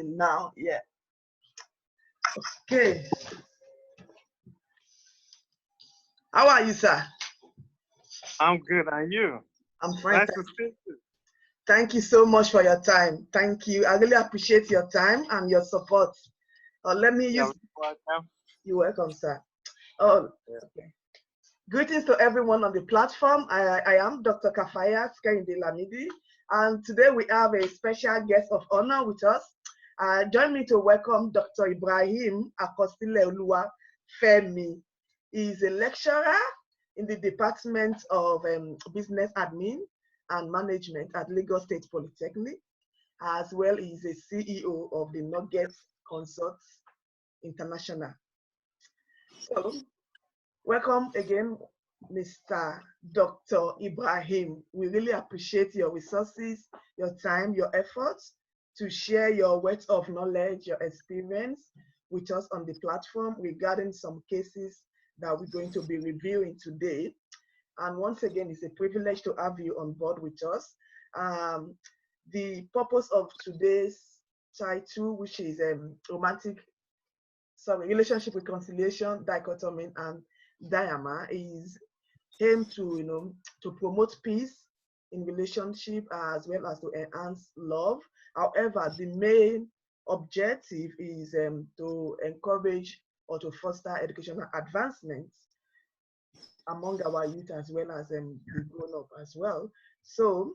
Now, yeah. Okay. How are you, sir? I'm good, and you? I'm fine. Nice to see you. Thank you so much for your time. Thank you. I really appreciate your time and your support. Let me use. Welcome. You're welcome, sir. Oh, Yeah. okay. Greetings to everyone on the platform. I am Dr. Kafayat Lamidi, and today we have a special guest of honor with us. Join me to welcome Dr. Ibrahim Akosile Femi. He is a lecturer in the Department of Business Admin and Management at Lagos State Polytechnic, as well as a CEO of the Nuggets Consults International. So, welcome again, Mr. Dr. Ibrahim. We really appreciate your resources, your time, your efforts to share your wealth of knowledge, your experience with us on the platform regarding some cases that we're going to be reviewing today. And once again, it's a privilege to have you on board with us. The purpose of today's title, which is relationship reconciliation, dichotomy, and dilemma, is aimed to to promote peace in relationship as well as to enhance love. However, the main objective is to encourage or to foster educational advancements among our youth as well as the grown-up as well. So,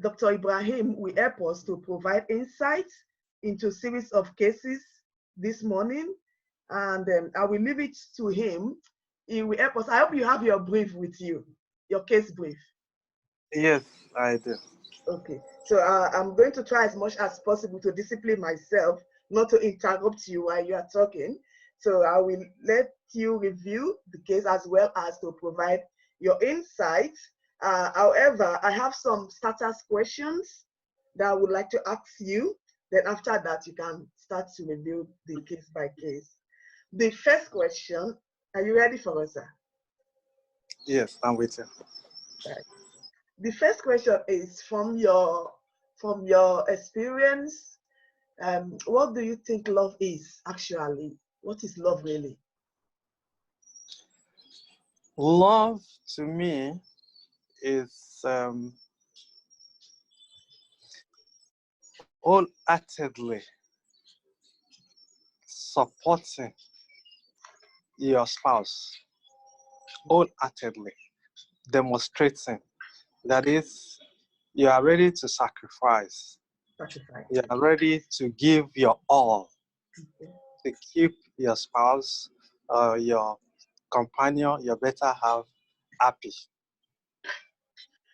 Dr. Ibrahim will help us to provide insight into a series of cases this morning, and I will leave it to him. He will help us. I hope you have your brief with you, your case brief. Yes, I do. Okay, so I'm going to try as much as possible to discipline myself, not to interrupt you while you are talking. So I will let you review the case as well as to provide your insight. However, I have some status questions that I would like to ask you. Then after that, you can start to review the case by case. The first question, are you ready for us, sir? Yes, I'm with you. Right. The first question is from your experience. What do you think love is actually? What is love really? Love to me is wholeheartedly supporting your spouse, wholeheartedly demonstrating that is, you are ready to sacrifice. You are ready to give your all to keep your spouse, your companion, your better half happy.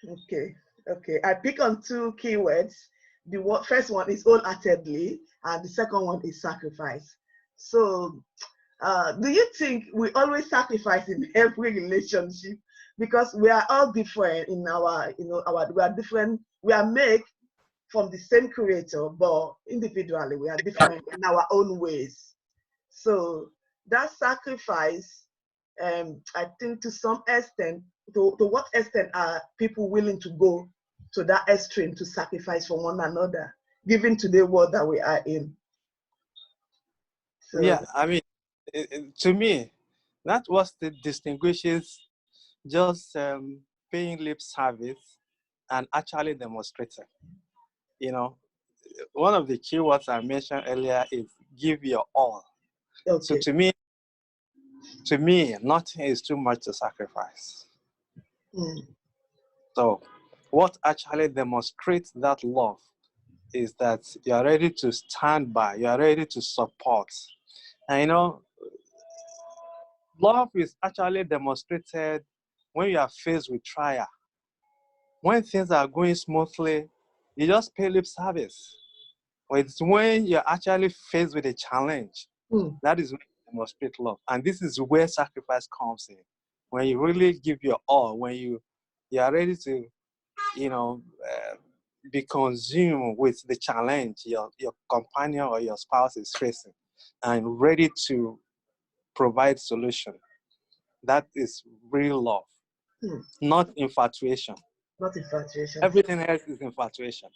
Okay, okay. I pick on two keywords. The first one is wholeheartedly, and the second one is sacrifice. So, do you think we always sacrifice in every relationship? Because we are all different in our, we are different. We are made from the same creator, but individually we are different in our own ways. So that sacrifice, I think to some extent, to what extent are people willing to go to that extreme to sacrifice for one another, given to the world that we are in? So, yeah, I mean, to me, that's what distinguishes just paying lip service and actually demonstrating. You know, one of the keywords I mentioned earlier is give your all. okay. So to me, nothing is too much to sacrifice. So what actually demonstrates that love is that you are ready to stand by, you are ready to support. And love is actually demonstrated when you are faced with trial. When things are going smoothly, you just pay lip service. It's when you're actually faced with a challenge, that is when you demonstrate love. And this is where sacrifice comes in. When you really give your all, when you are ready to, be consumed with the challenge your companion or your spouse is facing and ready to provide solution. That is real love, not infatuation. Not infatuation. Everything else is infatuation.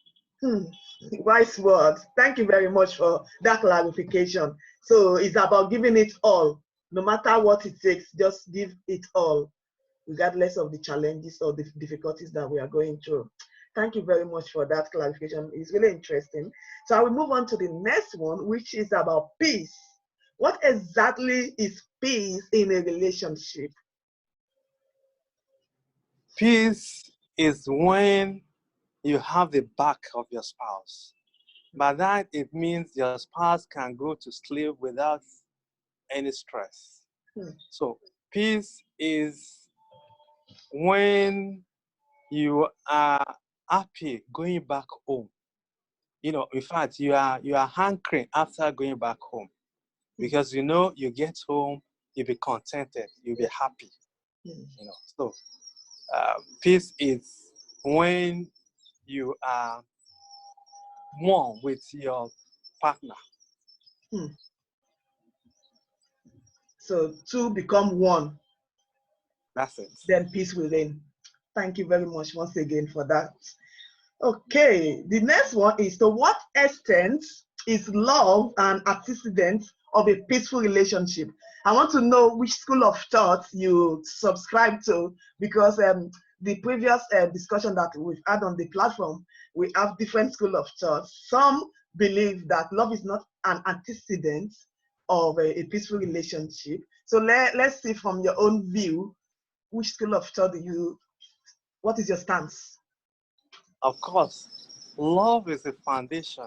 Wise words. Thank you very much for that clarification. So it's about giving it all, no matter what it takes, just give it all, regardless of the challenges or the difficulties that we are going through. Thank you very much for that clarification. It's really interesting. So I will move on to the next one, which is about peace. What exactly is peace in a relationship? Peace is when you have the back of your spouse. By that, it means your spouse can go to sleep without any stress. So peace is when you are happy going back home. You know, in fact, you are hankering after going back home because you know you get home, you'll be contented, you'll be happy. You know, so peace is when you are one with your partner. So two become one. That's it. Then peace will reign. Thank you very much once again for that. Okay, the next one is, to what extent is love an antecedent of a peaceful relationship? I want to know which school of thought you subscribe to, because the previous discussion that we've had on the platform, we have different school of thought. Some believe that love is not an antecedent of a peaceful relationship. So let's see from your own view, which school of thought what is your stance? Of course, love is the foundation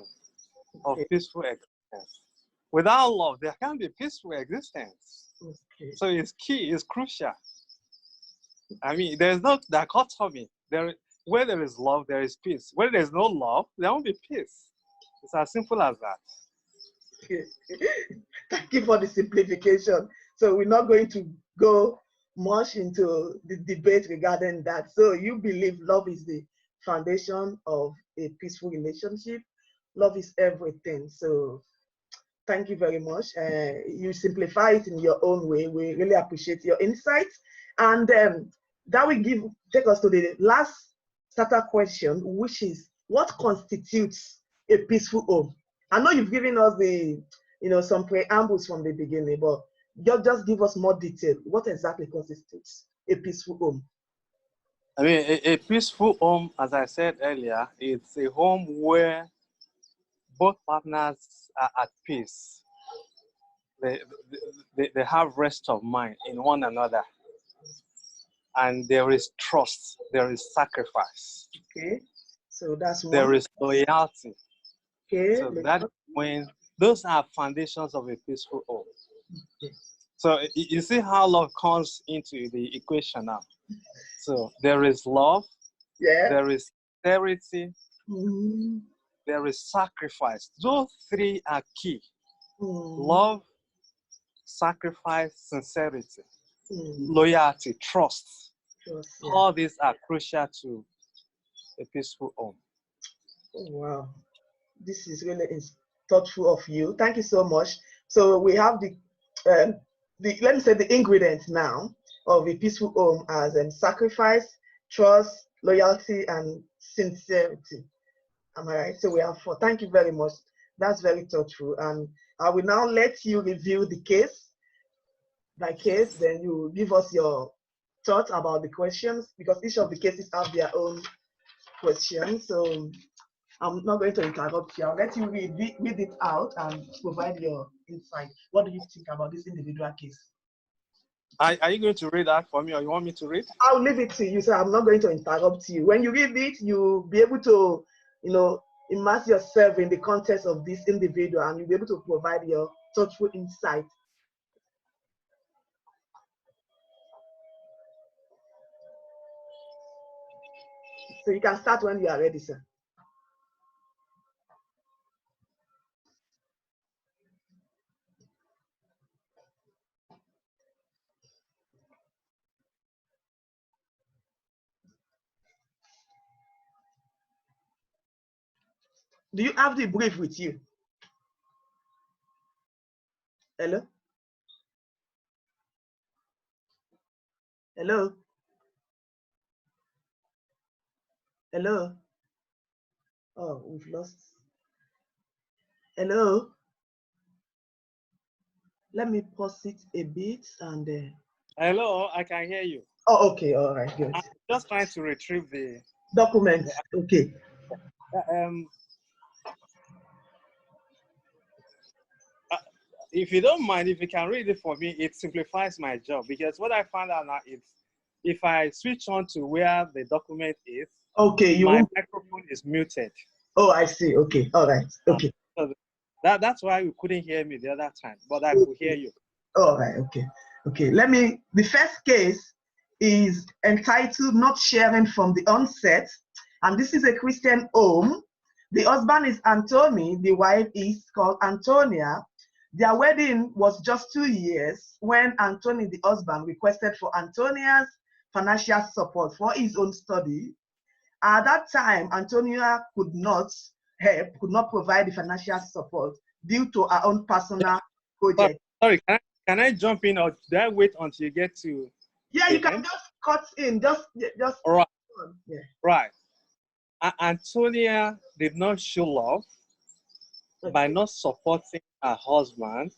of peaceful existence. Without love, there can't be peaceful existence. Okay. So it's key, it's crucial. I mean, there's no dichotomy. Where there is love, there is peace. Where there's no love, there won't be peace. It's as simple as that. Okay. Thank you for the simplification. So we're not going to go much into the debate regarding that. So you believe love is the foundation of a peaceful relationship. Love is everything. So thank you very much. You simplify it in your own way. We really appreciate your insights. And that will take us to the last starter question, which is, what constitutes a peaceful home? I know you've given us some preambles from the beginning, but just give us more detail. What exactly constitutes a peaceful home? I mean, a peaceful home, as I said earlier, it's a home where both partners are at peace. They have rest of mind in one another. And there is trust, there is sacrifice. Okay, so that's one. There is loyalty. Okay, so that when those are foundations of a peaceful home. Okay. So you see how love comes into the equation now. So there is love, there is sincerity, there is sacrifice. Those three are key. Love, sacrifice, sincerity, loyalty, trust. All these are crucial to a peaceful home. Oh, wow. This is really thoughtful of you. Thank you so much. So we have let me say the ingredients now of a peaceful home as sacrifice, trust, loyalty, and sincerity. Am I right? So we have 4. Thank you very much. That's very thoughtful. And I will now let you review the case by case. Then you give us your thoughts about the questions, because each of the cases have their own questions. So I'm not going to interrupt you. I'll let you read it out and provide your insight. What do you think about this individual case? Are you going to read that for me, or you want me to read? I'll leave it to you, so I'm not going to interrupt you. When you read it, you'll be able to, immerse yourself in the context of this individual, and you'll be able to provide your thoughtful insight. So you can start when you are ready, sir. Do you have the brief with you? Hello? Hello? Hello? Oh, we've lost. Hello. Let me pause it a bit and. Hello, I can hear you. Oh, okay. All right. Good. I'm just trying to retrieve the Documents. Okay. um. If you don't mind, if you can read it for me, it simplifies my job, because what I found out now is if I switch on to where the document is, Okay. You my won't. microphone is muted. Oh, I see. Okay. All right. Okay. So that's why you couldn't hear me the other time, but I could hear you. All right. Okay. Okay. The first case is entitled Not Sharing from the Onset. And this is a Christian home. The husband is Anthony. The wife is called Antonia. Their wedding was just 2 years when Anthony, the husband, requested for Antonia's financial support for his own study. At that time, Antonia could not help, could not provide the financial support due to her own personal project. Sorry, can I jump in, or do I wait until you get to? Yeah, you can just cut in, just. All right. Yeah. Right. Antonia did not show love by not supporting her husband,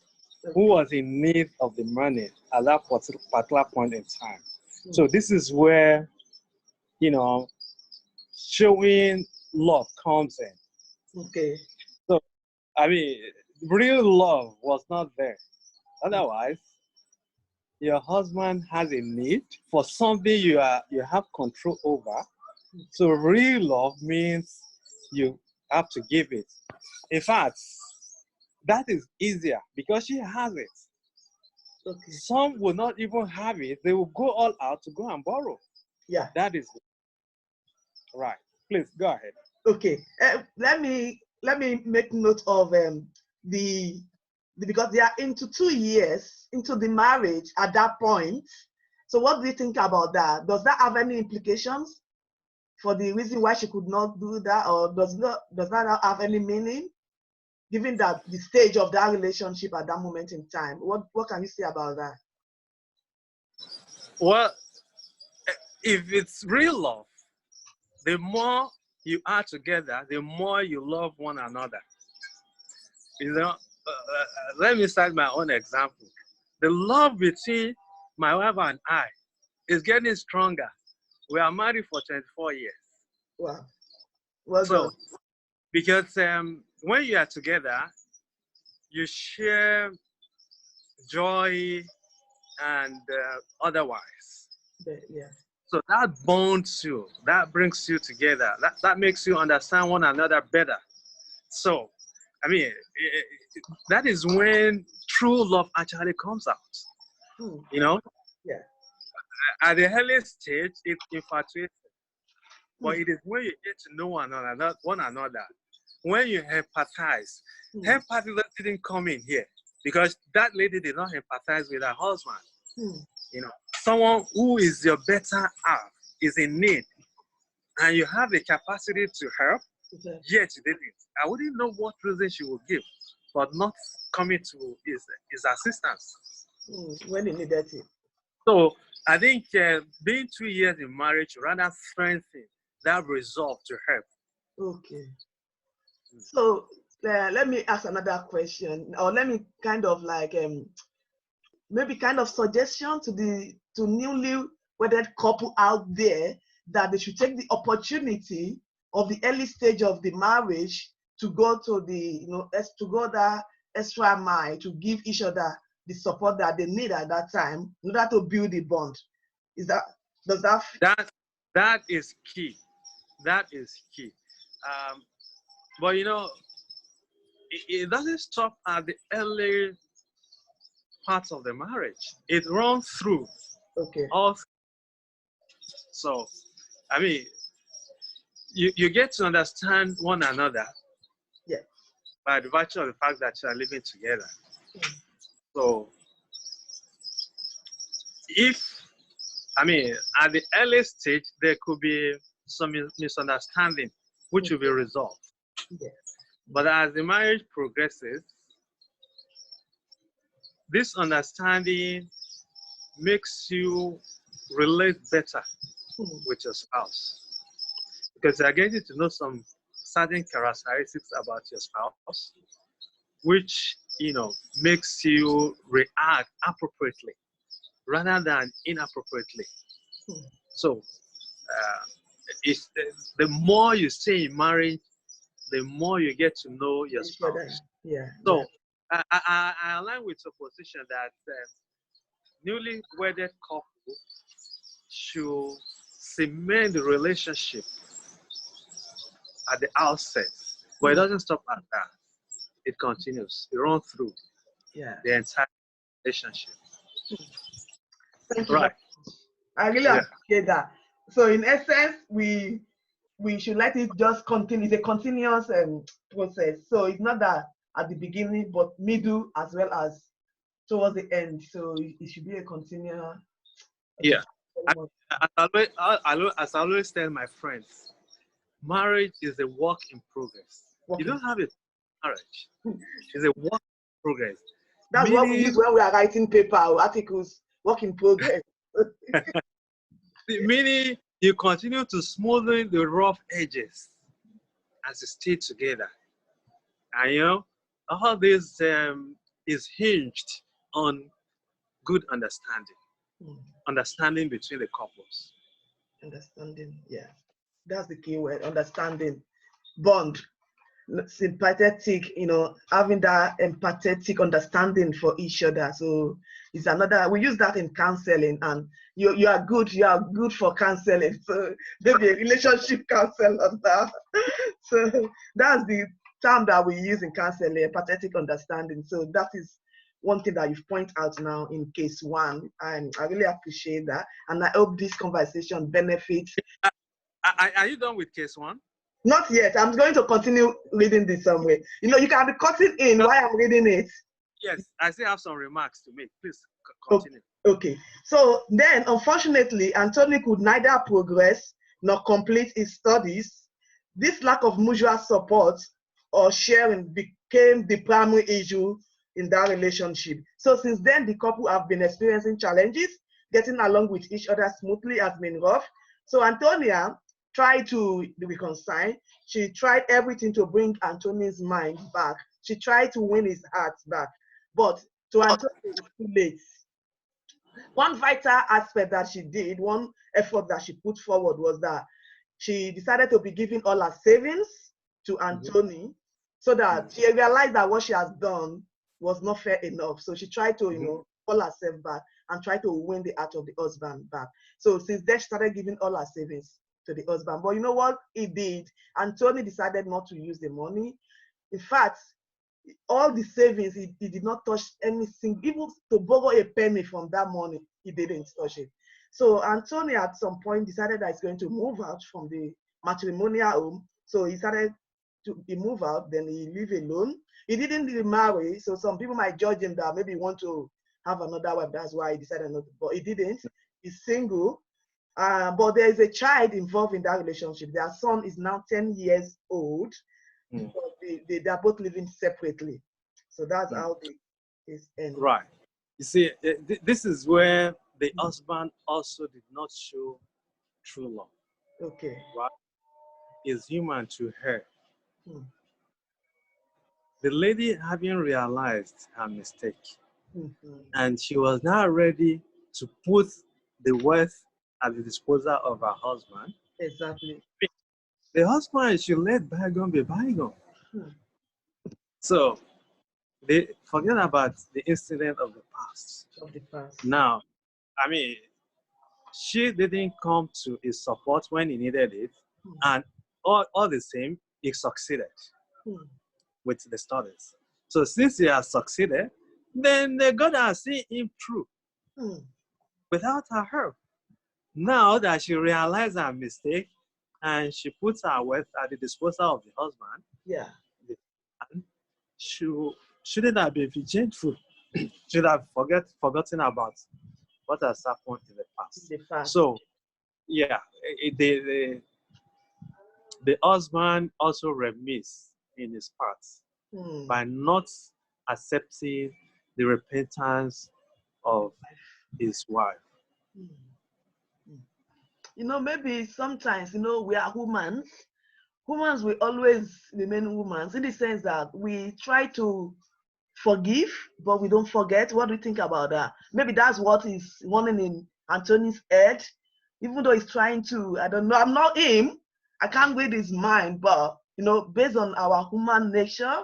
who was in need of the money at that particular point in time. So this is where, showing love comes in. Okay. So, I mean, real love was not there. Otherwise, your husband has a need for something you have control over. So real love means you have to give it. In fact, that is easier because she has it. Okay. Some will not even have it. They will go all out to go and borrow. Yeah. That is right. Please go ahead. Okay. Let me make note of because they are into 2 years into the marriage at that point. So what do you think about that? Does that have any implications for the reason why she could not do that, or does that not have any meaning, given that the stage of that relationship at that moment in time? What can you say about that? Well, if it's real love, the more you are together, the more you love one another. Let me start my own example. The love between my wife and I is getting stronger. We are married for 24 years. Wow. Well so, done. Because when you are together, you share joy and otherwise. Yeah. So that bonds you, that brings you together, that makes you understand one another better. So, I mean, that is when true love actually comes out. Yeah. At the early stage, it's infatuated. But it is when you get to know one another, when you empathize. Empathy didn't come in here because that lady did not empathize with her husband. Someone who is your better half is in need, and you have the capacity to help, yet you didn't. I wouldn't know what reason she would give for not coming to his assistance when he needed it. So I think being 2 years in marriage rather strengthen that resolve to help. Okay. So let me ask another question, or let me kind of like maybe kind of suggestion to newly wedded couple out there, that they should take the opportunity of the early stage of the marriage to go to to go that extra mile to give each other the support that they need at that time in order to build the bond. That is key. That is key. But it doesn't stop at the early parts of the marriage. It runs through. Okay. So, I mean, you get to understand one another. Yeah. By the virtue of the fact that you are living together. So, at the early stage, there could be some misunderstanding, which will be resolved. Yes. But as the marriage progresses, this understanding makes you relate better with your spouse, because they are getting to know some certain characteristics about your spouse, which makes you react appropriately rather than inappropriately. So it's the more you stay in marriage, the more you get to know your spouse. Yeah. So I align with your position that newly wedded couple should cement the relationship at the outset, but it doesn't stop at that. It continues. It runs through the entire relationship. Thank you. Right. I really appreciate that. So in essence, we should let it just continue. It's a continuous process. So it's not that at the beginning, but middle as well as towards the end. So it should be a continual. Yeah. As I always tell my friends, marriage is a work in progress. You don't have a marriage. It's a work in progress. That's what we use when we are writing paper or articles. Work in progress. Meaning you continue to smoothen the rough edges as you stay together. And all this is hinged on good understanding. Understanding between the couples. Understanding, yeah. That's the key word, understanding. Bond. Sympathetic, having that empathetic understanding for each other. So it's another, we use that in counseling, and you are good for counseling. So maybe a relationship counselor now. So that's the term that we use in counseling, empathetic understanding. So that is one thing that you've pointed out now in case one, and I really appreciate that. And I hope this conversation benefits. Are you done with case one? Not yet. I'm going to continue reading this somewhere. You can be cutting in while I'm reading it. Yes, I still have some remarks to make. Please continue. Okay. So then, unfortunately, Anthony could neither progress nor complete his studies. This lack of mutual support or sharing became the primary issue in that relationship. So since then, the couple have been experiencing challenges. Getting along with each other smoothly has been rough. So Antonia tried to reconcile. She tried everything to bring Anthony's mind back. She tried to win his heart back. But to Anthony, it's too late. One vital aspect that she did, one effort that she put forward was that she decided to be giving all her savings to Anthony so that she realized that what she has done was not fair enough. So she tried to, pull herself back and try to win the heart of the husband back. So since then, she started giving all her savings to the husband. But you know what he did? Anthony decided not to use the money. In fact, all the savings, he did not touch anything. Even to borrow a penny from that money, he didn't touch it. So Anthony at some point decided that he's going to move out from the matrimonial home. So he started to move out, then he live alone. He didn't really marry, so some people might judge him that maybe he want to have another wife. That's why he decided not to, but he didn't. He's single. But there is a child involved in that relationship. Their son is now 10 years old. They are both living separately. So that's how it ends. Right. You see, this is where the husband also did not show true love. Okay. Right? Is human to her. The lady having realized her mistake, and she was now ready to put the wealth at the disposal of her husband. Exactly. The husband should let bygone be bygone. So they forget about the incident of the past. Now, I mean, she didn't come to his support when he needed it, and all the same, he succeeded with the studies. So since he has succeeded, then God has seen him through without her help. Now that she realized her mistake and she puts her wealth at the disposal of the husband, she shouldn't have been vengeful. Should have forgotten about what has happened in the past. So, yeah, the husband also remiss in his part by not accepting the repentance of his wife. Maybe sometimes, we are humans. humans will always remain humans in the sense that we try to forgive, but we don't forget. What do you think about that? Maybe that's what is running in Anthony's head, even though he's trying to, I don't know, I'm not him, I can't read his mind, but you know, based on our human nature,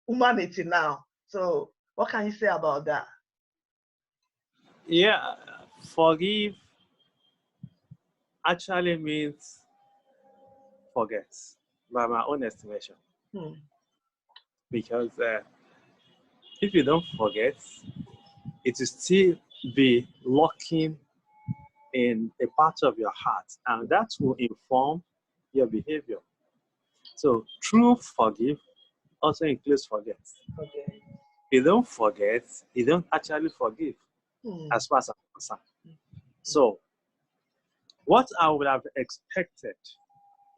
humanity now. So what can you say about that? Yeah, forgive actually means forget, by my own estimation. Hmm. Because if you don't forget, it will still be locking in a part of your heart, and that will inform your behavior. So true forgive also includes forget. Okay. If you don't forget, you don't actually forgive, Hmm. as far as I'm concerned. So what I would have expected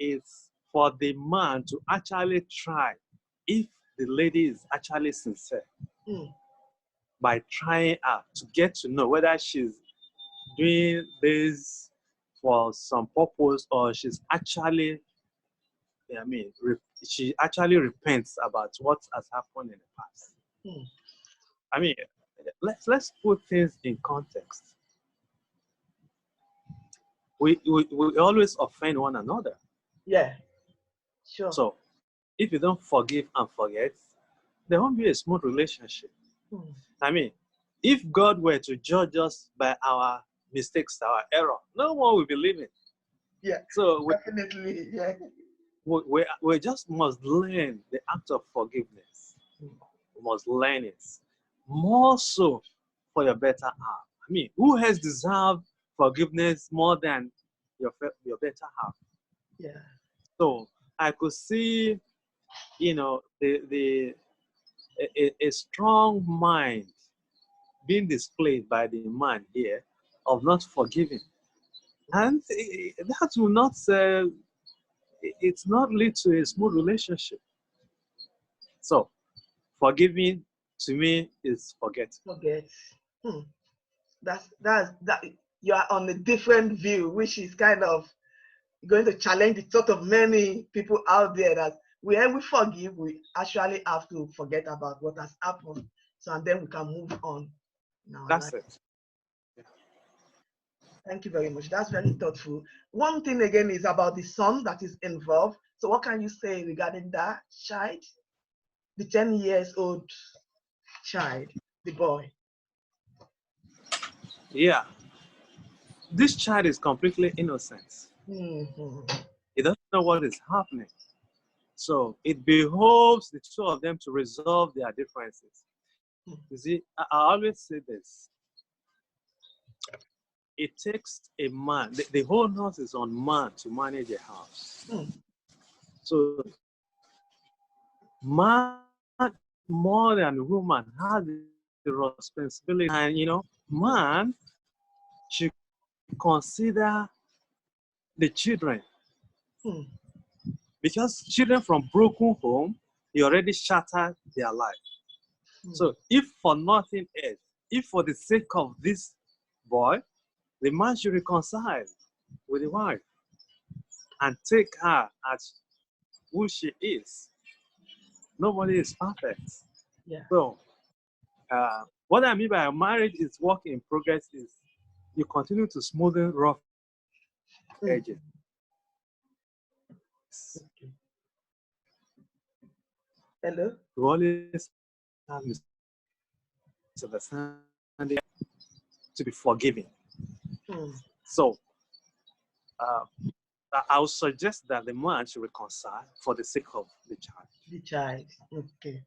is for the man to actually try, if the lady is actually sincere, Hmm. by trying out to get to know whether she's doing this for some purpose or she's actually, I mean, she actually repents about what has happened in the past. Hmm. I mean, let's put things in context. We always offend one another. Yeah, sure. So if you don't forgive and forget, there won't be a smooth relationship. Hmm. I mean, if God were to judge us by our mistakes, our error, no one will believe it. Yeah, So definitely. Yeah. we just must learn the act of forgiveness. Hmm. We must learn it more so for your better half. I mean, who has deserved forgiveness more than your better half? Yeah. So I could see, a strong mind being displayed by the man here of not forgiving, and that will not it's not lead to a smooth relationship. So forgiving to me is forgetting. Forget. Hmm. That you are on a different view, which is kind of going to challenge the thought of many people out there that when we forgive, we actually have to forget about what has happened. So and then we can move on in our life. That's it. Thank you very much. That's very thoughtful. One thing again is about the son that is involved. So what can you say regarding that child? The 10 years old child, the boy. Yeah, this child is completely innocent. Mm-hmm. He doesn't know what is happening. So it behoves the two of them to resolve their differences. You see, I always say this. It takes a man, the whole house is on man to manage a house. Mm. So man more than woman has the responsibility. And man should consider the children. Mm. Because children from broken home, he already shattered their life. Mm. So if for nothing else, if for the sake of this boy, the man should reconcile with the wife and take her as who she is. Nobody is perfect. Yeah. So what I mean by a marriage is work in progress is you continue to smoothen rough Mm. edges. Okay. Hello? You always have misunderstanding to be forgiving. Mm. So uh, I would suggest that the man should reconcile for the sake of the child. The child. Okay.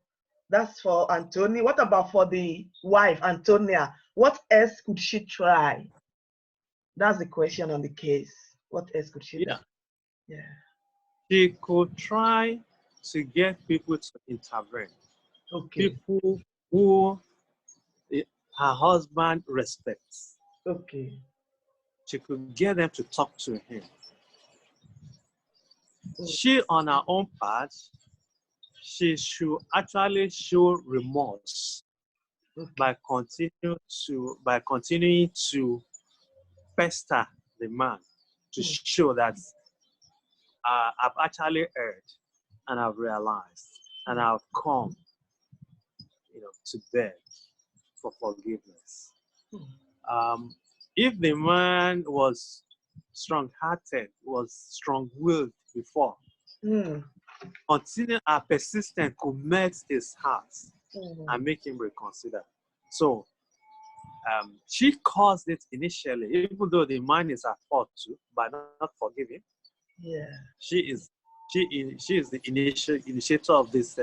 That's for Antonia. What about for the wife, Antonia? What else could she try? That's the question on the case. What else could she do? Yeah, Yeah. she could try to get people to intervene. Okay. People who her husband respects. Okay. She could get them to talk to him. Mm. She, on her own part, she should actually show remorse Okay. by continuing to pester the man to Mm. show that I've actually heard and I've realized and I've come, to beg for forgiveness. If the man was strong-hearted, was strong-willed before, continuing and persistent could melt his heart and make him reconsider. So she caused it initially, even though the man is at fault too, by not forgiving. Yeah. She is the initiator of this.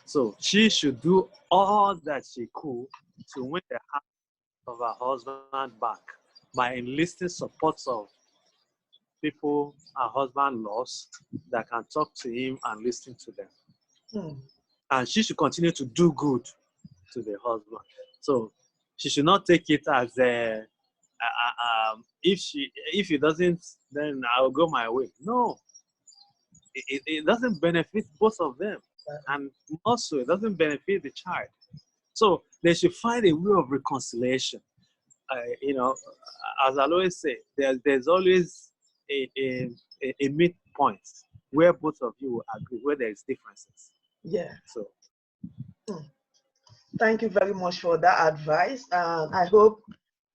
So she should do all that she could to win the heart of her husband back by enlisting support of people her husband lost that can talk to him and listen to them. And she should continue to do good to the husband. So she should not take it as if he doesn't, then I'll go my way. No, it doesn't benefit both of them, and also it doesn't benefit the child. So they should find a way of reconciliation. As I always say, there's always a midpoint where both of you will agree, where there is differences. Yeah. So. Thank you very much for that advice. And I hope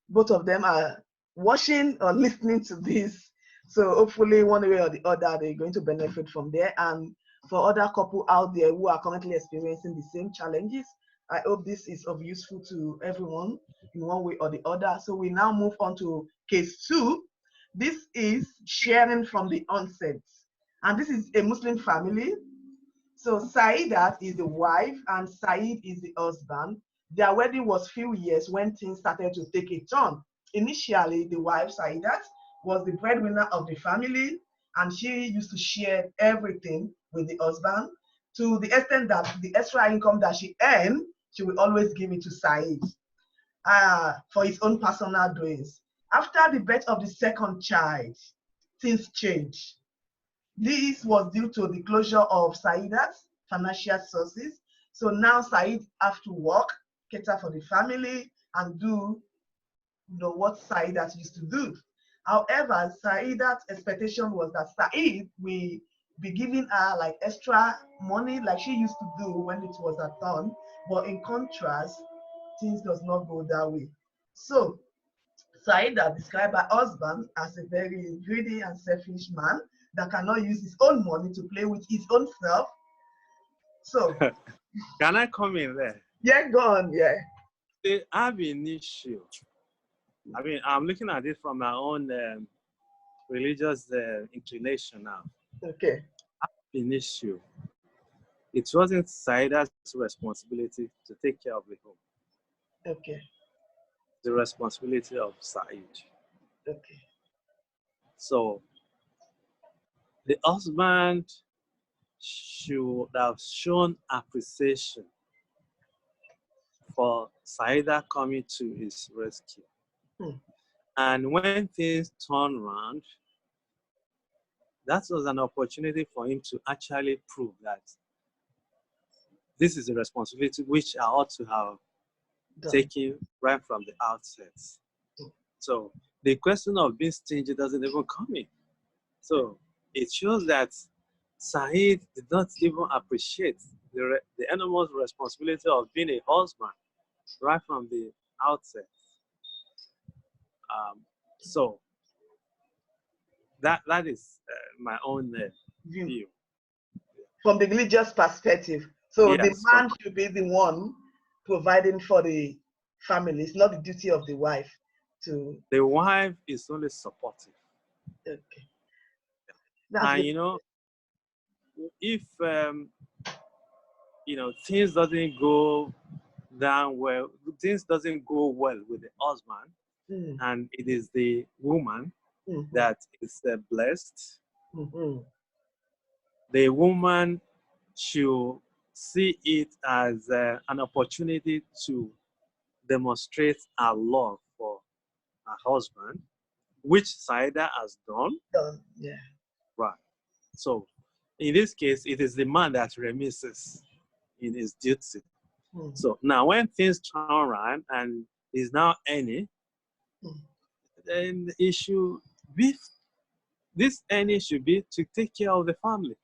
both of them are watching or listening to this. So hopefully one way or the other, they're going to benefit from there. And for other couple out there who are currently experiencing the same challenges, I hope this is of useful to everyone in one way or the other. So we now move on to case 2. This is sharing from the onset. And this is a Muslim family. So Saidat is the wife and Said is the husband. Their wedding was few years when things started to take a turn. Initially, the wife, Saidat, was the breadwinner of the family, and she used to share everything with the husband to the extent that the extra income that she earned, she will always give it to Said for his own personal doings. After the birth of the second child, things changed. This was due to the closure of Saidat's financial sources. So now Said have to work, cater for the family, and do what Saidat used to do. However, Saidat's expectation was that Said will be giving her like extra money like she used to do when it was her turn. But in contrast, things does not go that way. So Saida described her husband as a very greedy and selfish man that cannot use his own money to play with his own self. So, can I come in there? Yeah, go on. Yeah. They have an issue. I mean, I'm looking at it from my own religious inclination now. Okay. I have an issue. It wasn't Saida's responsibility to take care of the home. Okay. The responsibility of Said. Okay. So the husband should have shown appreciation for Saida coming to his rescue. And when things turn around, that was an opportunity for him to actually prove that this is a responsibility which I ought to have taken right from the outset. So the question of being stingy doesn't even come in. So it shows that Said did not even appreciate the enormous responsibility of being a husband right from the outset. So that is my own view. From the religious perspective. So yes, the man should be the one providing for the family. It's not the duty of the wife to. The wife is only supportive. Okay. And if things doesn't go down well, things doesn't go well with the husband, and it is the woman that is blessed. The woman should see it as an opportunity to demonstrate her love for her husband, which Saida has done. Yeah. Right. So in this case, it is the man that remises in his duty. So now when things turn around and he's now earning, then he should this earning should be to take care of the family.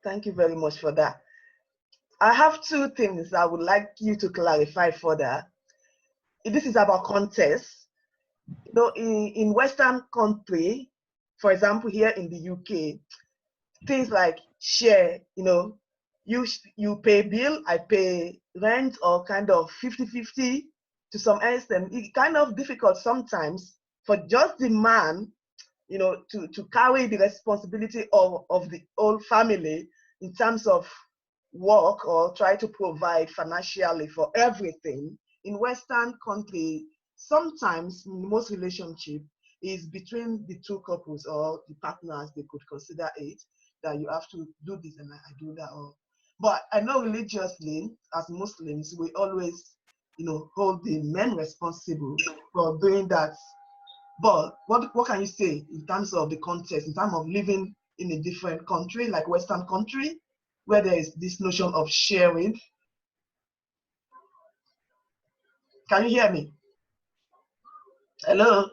Thank you very much for that. I have two things I would like you to clarify further. This is about context. You know, in Western country, for example, here in the UK, things like share, you know, you pay bill, I pay rent, or kind of 50-50 to some extent. It's kind of difficult sometimes for just the man, you know, to carry the responsibility of the whole family in terms of work or try to provide financially for everything. In Western country, sometimes in most relationship is between the two couples or the partners, they could consider it, that you have to do this and I do that. But I know religiously, as Muslims, we always, you know, hold the men responsible for doing that. But what can you say in terms of the context, in terms of living in a different country, like Western country, where there is this notion of sharing? Can you hear me? Hello?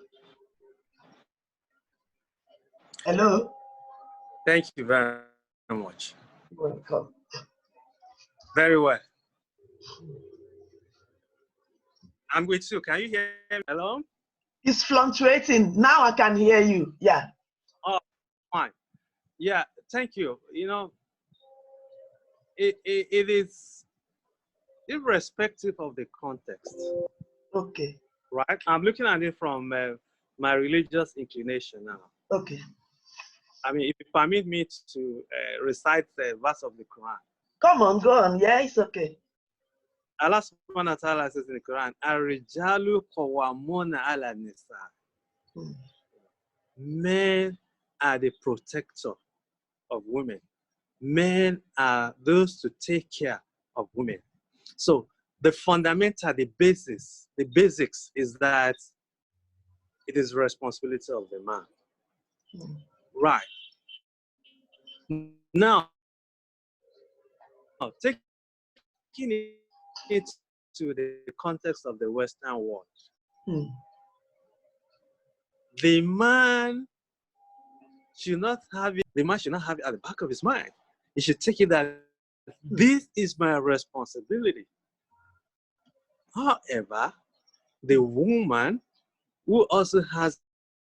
Hello? Thank you very much. You're welcome. Very well. I'm with you. Can you hear me? Hello? It's fluctuating. Now I can hear you. Yeah. Oh, fine. Yeah, thank you. You know, it is irrespective of the context. Okay. Right? I'm looking at it from my religious inclination now. Okay. I mean, if you permit me to recite the verse of the Quran. Come on, go on. Yeah, it's okay. Allah subhanahu wa ta'ala says in the Quran, Ar-rijalu qawwamuna ala nisa. Men are the protector of women. Men are those to take care of women. So the fundamental, the basics is that it is the responsibility of the man. Right. Now, taking it to the context of the Western world, the man should not have it. The man should not have it at the back of his mind. He should take it that this is my responsibility. However, the woman who also has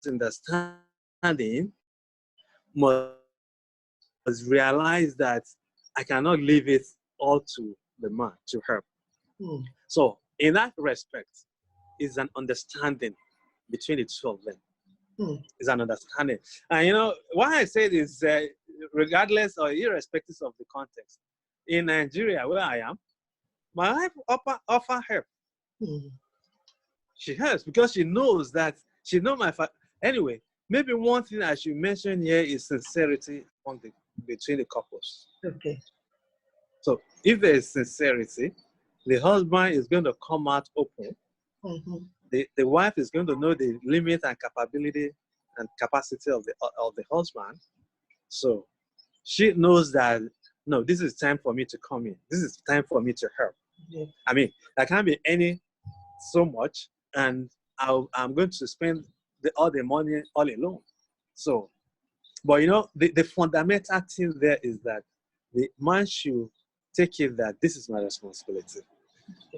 understanding must realize that I cannot leave it all to the man, to her. So in that respect, is an understanding between the two of them. Is an understanding. And you know, why I say this, regardless or irrespective of the context, in Nigeria, where I am, my wife offer help. She helps because she knows that she knows my father. Anyway, maybe one thing I should mention here is sincerity between the couples. Okay. So if there is sincerity, the husband is going to come out open. The wife is going to know the limit and capability and capacity of the husband. So she knows that, no, this is time for me to come in. This is time for me to help. I mean, there can't be any so much, and I'm going to spend all the money all alone. So, but you know, the fundamental thing there is that the man should take it that this is my responsibility.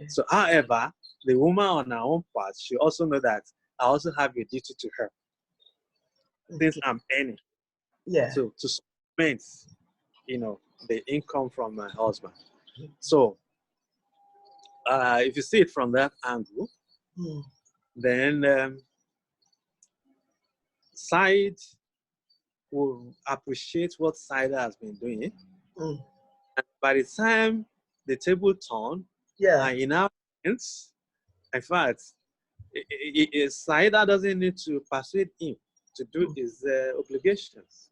So, however, the woman on her own part should also know that I also have a duty to her. Since I'm earning. Yeah. So to supplement, you know, the income from my husband. So if you see it from that angle, then side will appreciate what side has been doing. And by the time the table turn, in our hands, in fact, Saida doesn't need to persuade him to do his obligations.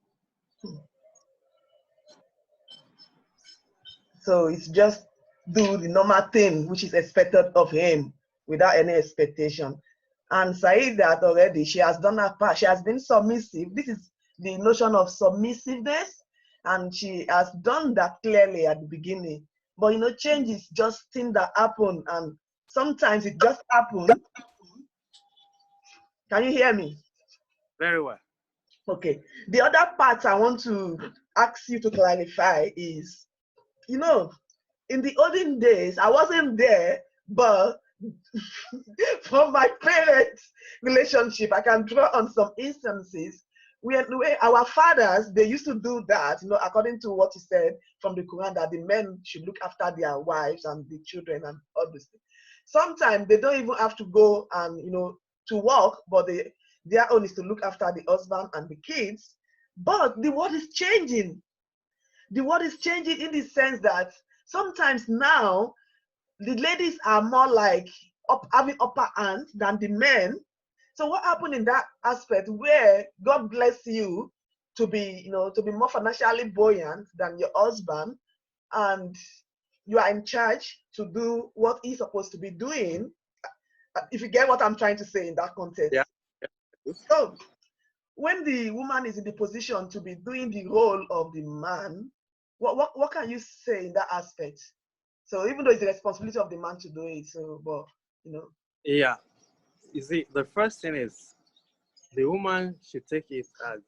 So it's just do the normal thing which is expected of him without any expectation. And Said that already, she has done her part. She has been submissive. This is the notion of submissiveness, and she has done that clearly at the beginning. But you know, change is just things that happen, and sometimes it just happens. Can you hear me? Very well. Okay. The other part I want to ask you to clarify is, you know, in the olden days, I wasn't there, but from my parents' relationship, I can draw on some instances where our fathers, they used to do that, according to what you said from the Quran, that the men should look after their wives and the children and all these things. Sometimes they don't even have to go and, to work, but their own is to look after the husband and the kids. But the world is changing. The world is changing in the sense that sometimes now the ladies are more like having upper hand than the men. So what happened in that aspect where God bless you to be, to be more financially buoyant than your husband, and you are in charge to do what he's supposed to be doing, if you get what I'm trying to say in that context. Yeah. So when the woman is in the position to be doing the role of the man, what can you say in that aspect? So even though it's the responsibility of the man to do it, Yeah. You see, the first thing is the woman should take it as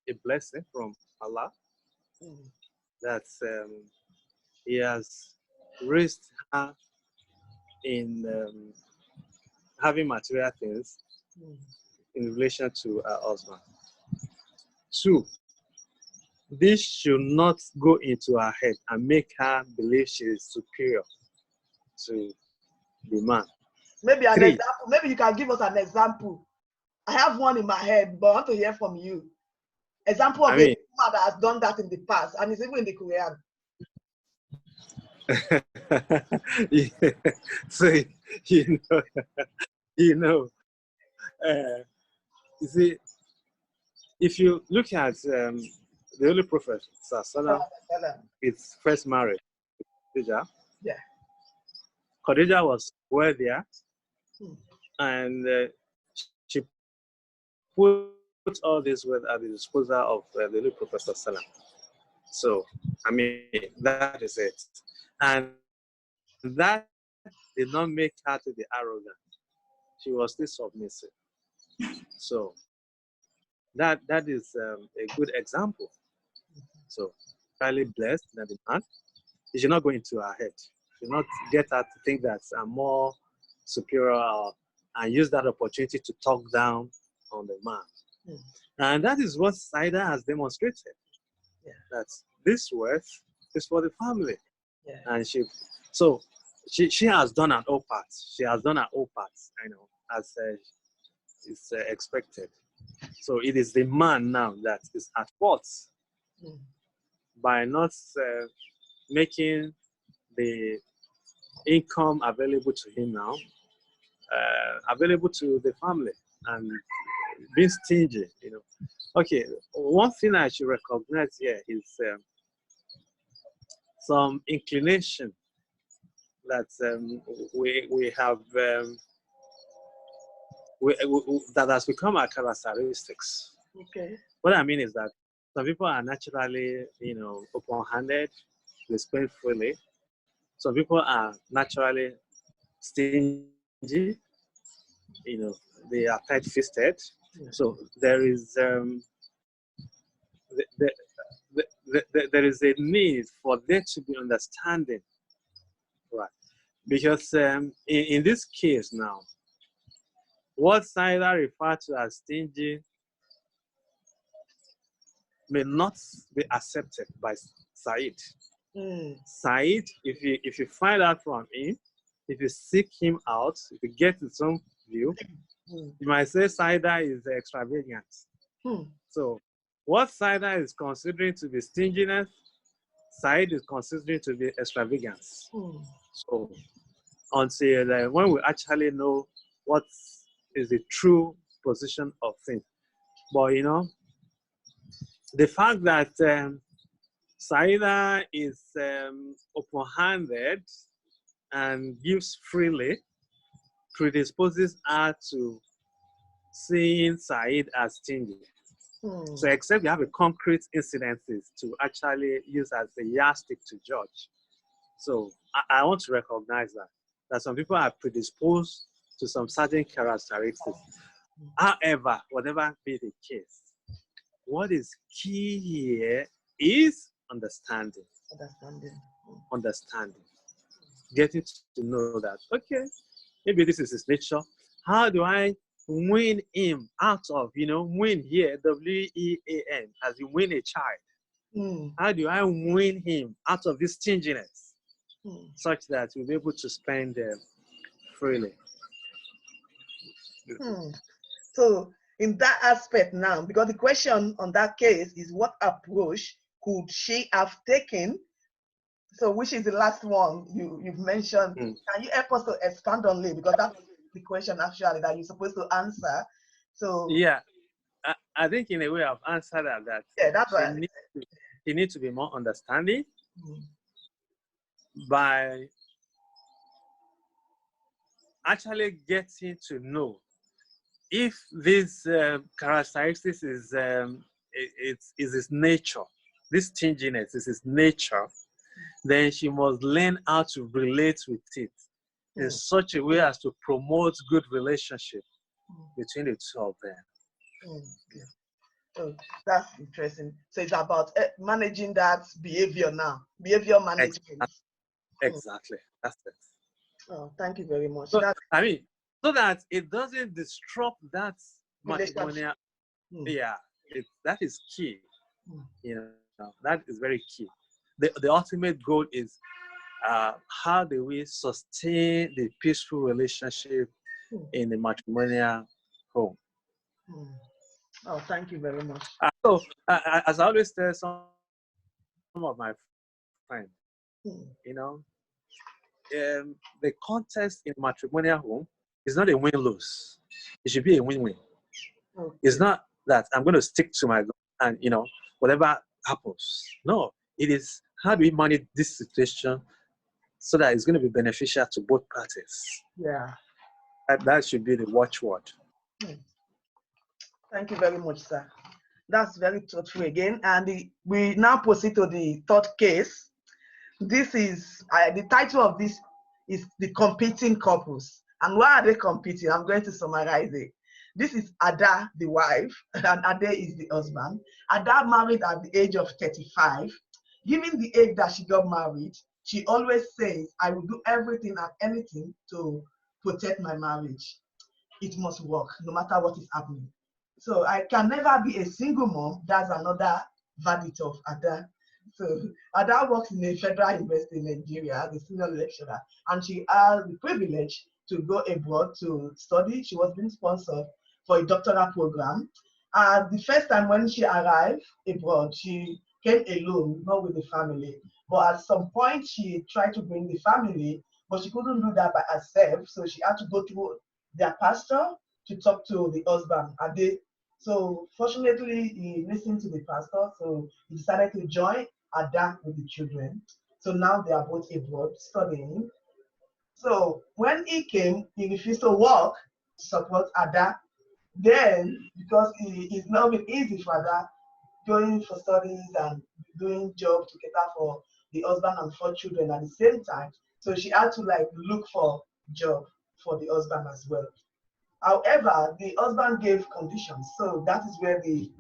a blessing from Allah that He has raised her in having material things in relation to her husband. 2, this should not go into her head and make her believe she is superior to the man. Maybe an 3, example. Maybe you can give us an example. I have one in my head, but I want to hear from you. Example of a woman that has done that in the past, and it's even in the Quran. Yeah. So you see, if you look at the Holy Prophet Sallallahu, his first marriage, Khadija. Yeah. Khadija was wealthier, and she put all this wealth at the disposal of the Holy Prophet Sallallahu. So, I mean, that is it. And that did not make her to be arrogant. She was still submissive. So, that is a good example. So, highly blessed that the man, it should not go into her head. It should not get her to think that I'm more superior and use that opportunity to talk down on the man. And that is what Saida has demonstrated. That this wealth is for the family. And she has done her own part. She has done her own part, as is expected. So it is the man now that is at fault by not making the income available to him now, available to the family, and being stingy. Okay, one thing I should recognize here is some inclination that we have that has become our characteristics. Okay. What I mean is that some people are naturally, open-handed, they spend freely. Some people are naturally stingy, they are tight-fisted. So there is there is a need for there to be understanding, right? Because in this case now, what Saida referred to as stingy may not be accepted by Said. Said, if you find out from him, if you seek him out, if you get his own view, you might say Saida is extravagant. So what Saida is considering to be stinginess, Said is considering to be extravagance. So until when we actually know what is the true position of things. But the fact that Saida is open-handed and gives freely predisposes her to seeing Said as stingy. So except you have a concrete incidences to actually use as a yardstick to judge. So I want to recognize that some people are predisposed to some certain characteristics. However, whatever be the case, what is key here is understanding. Understanding. Getting to know that, okay, maybe this is his nature. How do I win him out of, win here, W-E-A-N, as you win a child? How do I win him out of this stinginess such that we'll be able to spend freely? So in that aspect now, because the question on that case is what approach could she have taken? So which is the last one you've mentioned? Can you help us to expand on it? Because that's the question actually that you're supposed to answer. So yeah, I think in a way I've answered that. Yeah, that's right. He needs to be more understanding by actually getting to know if this characteristics is his nature, this stinginess is his nature, then she must learn how to relate with it in such a way as to promote good relationship between the two of them. Oh, that's interesting. So it's about managing that behavior now, behavior management. Exactly. That's it. Oh, thank you very much. So, so that it doesn't disrupt that matrimonial. Yeah, that is key. That is very key. The ultimate goal is how do we sustain the peaceful relationship in the matrimonial home. Oh, thank you very much. So, as I always tell some of my friends, the contest in matrimonial home is not a win-lose. It should be a win-win. Okay. It's not that I'm going to stick to my and whatever happens. No, it is how do we manage this situation so that it's going to be beneficial to both parties. Yeah. That should be the watchword. Thank you very much, sir. That's very thoughtful again. And we now proceed to the third case. This is, the title of this is The Competing Couples. And why are they competing? I'm going to summarize it. This is Ada, the wife, and Ade is the husband. Ada married at the age of 35. Given the age that she got married, she always says, I will do everything and anything to protect my marriage. It must work, no matter what is happening. So I can never be a single mom. That's another verdict of Ada. So Ada works in a federal university in Nigeria as a senior lecturer, and she has the privilege to go abroad to study. She was being sponsored for a doctoral program. The first time when she arrived abroad, she came alone, not with the family. But at some point, she tried to bring the family, but she couldn't do that by herself. So she had to go through their pastor to talk to the husband. So fortunately, he listened to the pastor, so he decided to join Ada with the children. So now they are both abroad studying. So when he came, he refused to work to support Ada. Then, because it's not been easy for Ada going for studies and doing job to cater for the husband and 4 children at the same time, so she had to look for job for the husband as well. However, the husband gave conditions. So that is where the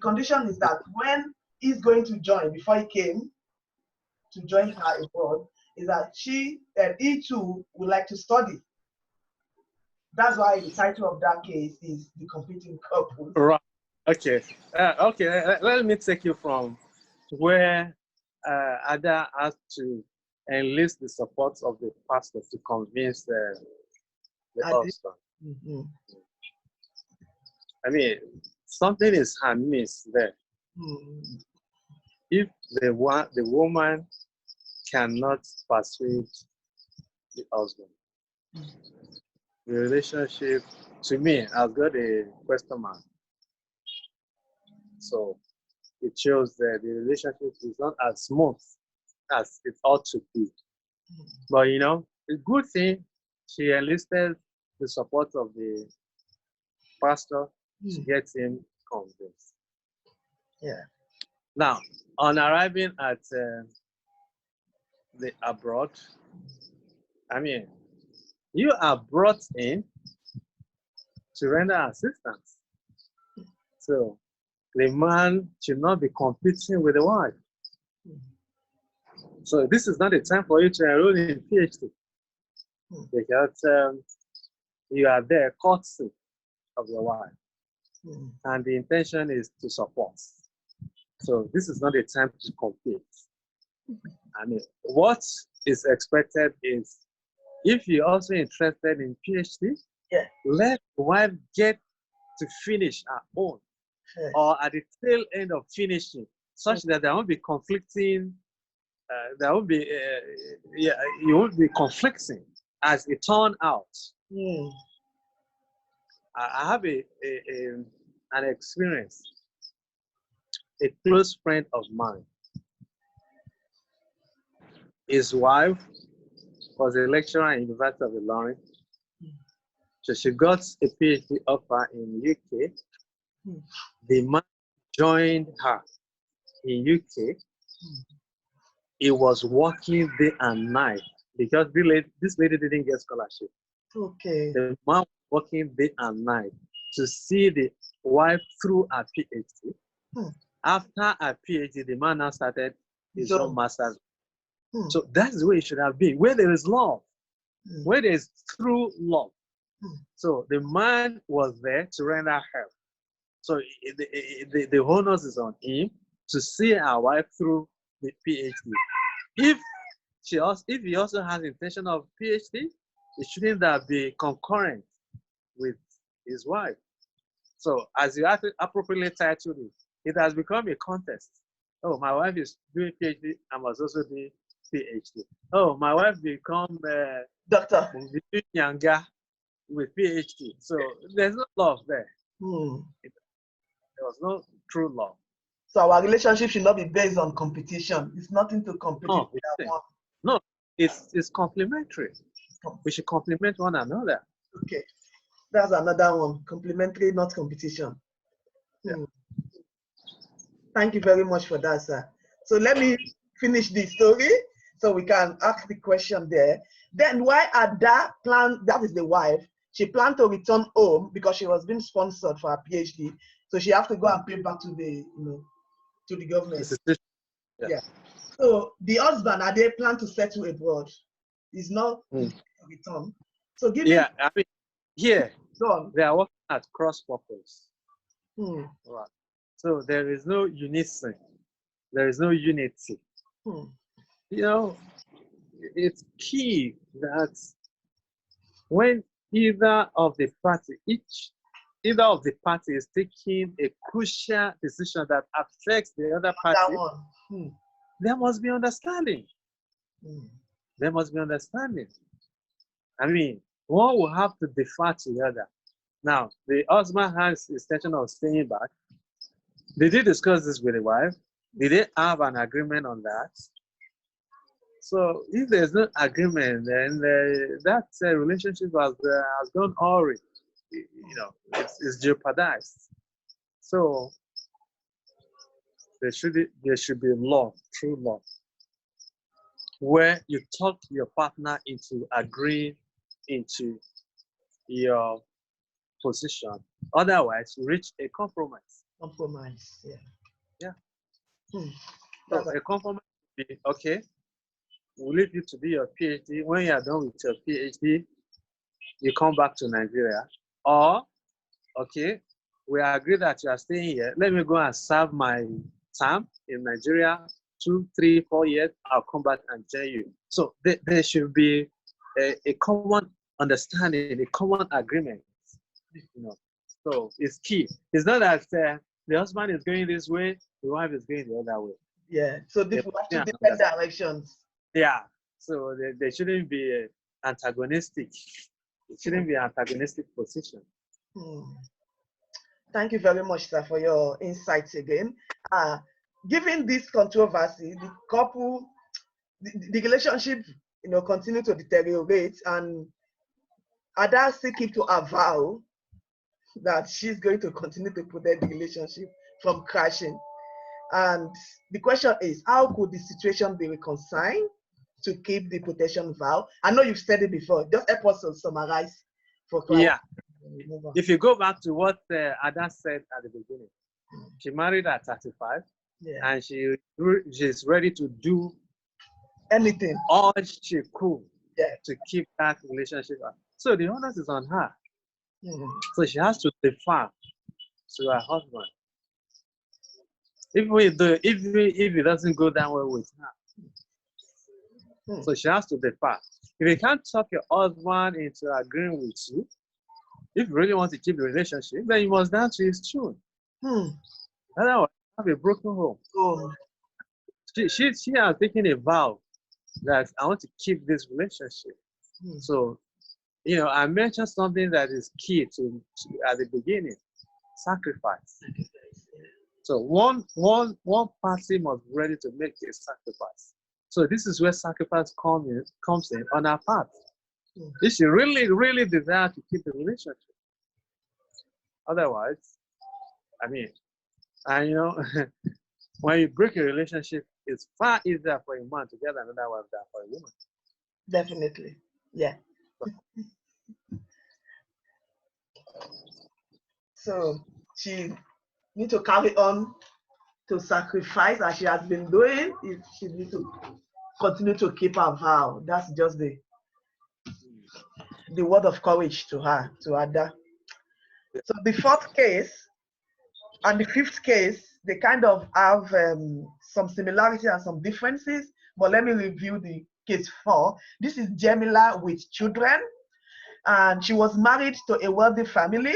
condition is that when he's going to join, before he came to join her abroad, is that he too would like to study. That's why the title of that case is The Competing Couple. Right. Okay. Okay. Let me take you from where Ada has to enlist the support of the pastor to convince the husband. Mm-hmm. I mean, something is amiss there. Mm-hmm. If the woman cannot persuade the husband, the relationship, to me, has got a question mark. So it shows that the relationship is not as smooth as it ought to be. But a good thing, she enlisted the support of the pastor to get him convinced. Yeah. Now, on arriving at the abroad, I mean, you are brought in to render assistance. So the man should not be competing with the wife. So this is not a time for you to enroll in PhD, because you are there courtesy of your wife, and the intention is to support. So this is not a time to compete. I mean, what is expected is, if you're also interested in PhD, let the wife get to finish her own, or at the tail end of finishing, such that there won't be conflicting. There won't be, you won't be conflicting as it turned out. I have an experience. A close friend of mine, his wife was a lecturer at University of Ilorin. So she got a PhD offer in UK. The man joined her in UK. He was working day and night because this lady didn't get scholarship. Okay. The man was working day and night to see the wife through her PhD. After her PhD, the man now started his own master's. So that's the way it should have been, where there is love, where there is true love. So the man was there to render help. So the onus is on him to see our wife through the PhD. If he also has intention of PhD, it shouldn't that be concurrent with his wife. So as you appropriately titled it has become a contest. Oh, my wife is doing PhD, I must also do PhD. Oh, my wife become doctor younger with PhD. So there's no love there. There was no true love. So our relationship should not be based on competition. It's nothing to compete with that one. No, it's complementary. We should complement one another. Okay, that's another one. Complementary, not competition. Thank you very much for that, sir. So let me finish the story so we can ask the question there. Then why Ada planned, that is the wife, she planned to return home because she was being sponsored for her PhD. So she has to go and pay back to the, to the government. Yeah. So the husband, they plan to settle abroad. Is not to return. So give me. I mean, they are working at cross purpose. Right. So there is no unison. There is no unity. It's key that when either of the party is taking a crucial decision that affects the other party, there must be understanding. There must be understanding. I mean, one will have to defer to the other. Now, the husband has the intention of staying back. Did he discuss this with the wife? Did they have an agreement on that? So if there's no agreement, then that relationship has gone awry. It's jeopardized. So there should be love, true love, where you talk your partner into agreeing into your position. Otherwise, you reach a compromise. Yeah. So a compromise would be, okay, we'll leave you to do your PhD. When you are done with your PhD, you come back to Nigeria. Or, okay, we agree that you are staying here. Let me go and serve my term in Nigeria, 2, 3, 4 years. I'll come back and join you. So there should be a common understanding, a common agreement. So it's key. It's not that the husband is going this way, the wife is going the other way. Yeah. So they have two different directions. Yeah. So there shouldn't be antagonistic. It shouldn't be an antagonistic position. Thank you very much, sir, for your insights again. Given this controversy, the couple, the relationship, continue to deteriorate, and Ada still keep to avow that she's going to continue to protect the relationship from crashing. And the question is, how could the situation be reconciled to keep the protection vow? I know you've said it before. Just help us to summarize for clients. If you go back to what Ada said at the beginning, she married at 35, and she's ready to do anything, all she could to keep that relationship up. So the onus is on her. So she has to defer to her husband. If it doesn't go that way with her, so she has to defer. If you can't talk your husband into agreeing with you, if you really want to keep the relationship, then you must dance to his tune. Otherwise, you have a broken home. She has taken a vow that I want to keep this relationship. So, I mentioned something that is key to at the beginning: sacrifice. So one party must be ready to make a sacrifice. So this is where sacrifice comes in on our part. If she really, really desire to keep the relationship. Otherwise, when you break a relationship, it's far easier for a man to get another wife than for a woman. Definitely, yeah. So she needs to carry on to sacrifice as she has been doing. She needs to continue to keep her vow. That's just the word of courage to her, to Ada. So the fourth case and the fifth case, they kind of have some similarities and some differences, but let me review the case 4. This is Jamila with children, and she was married to a wealthy family.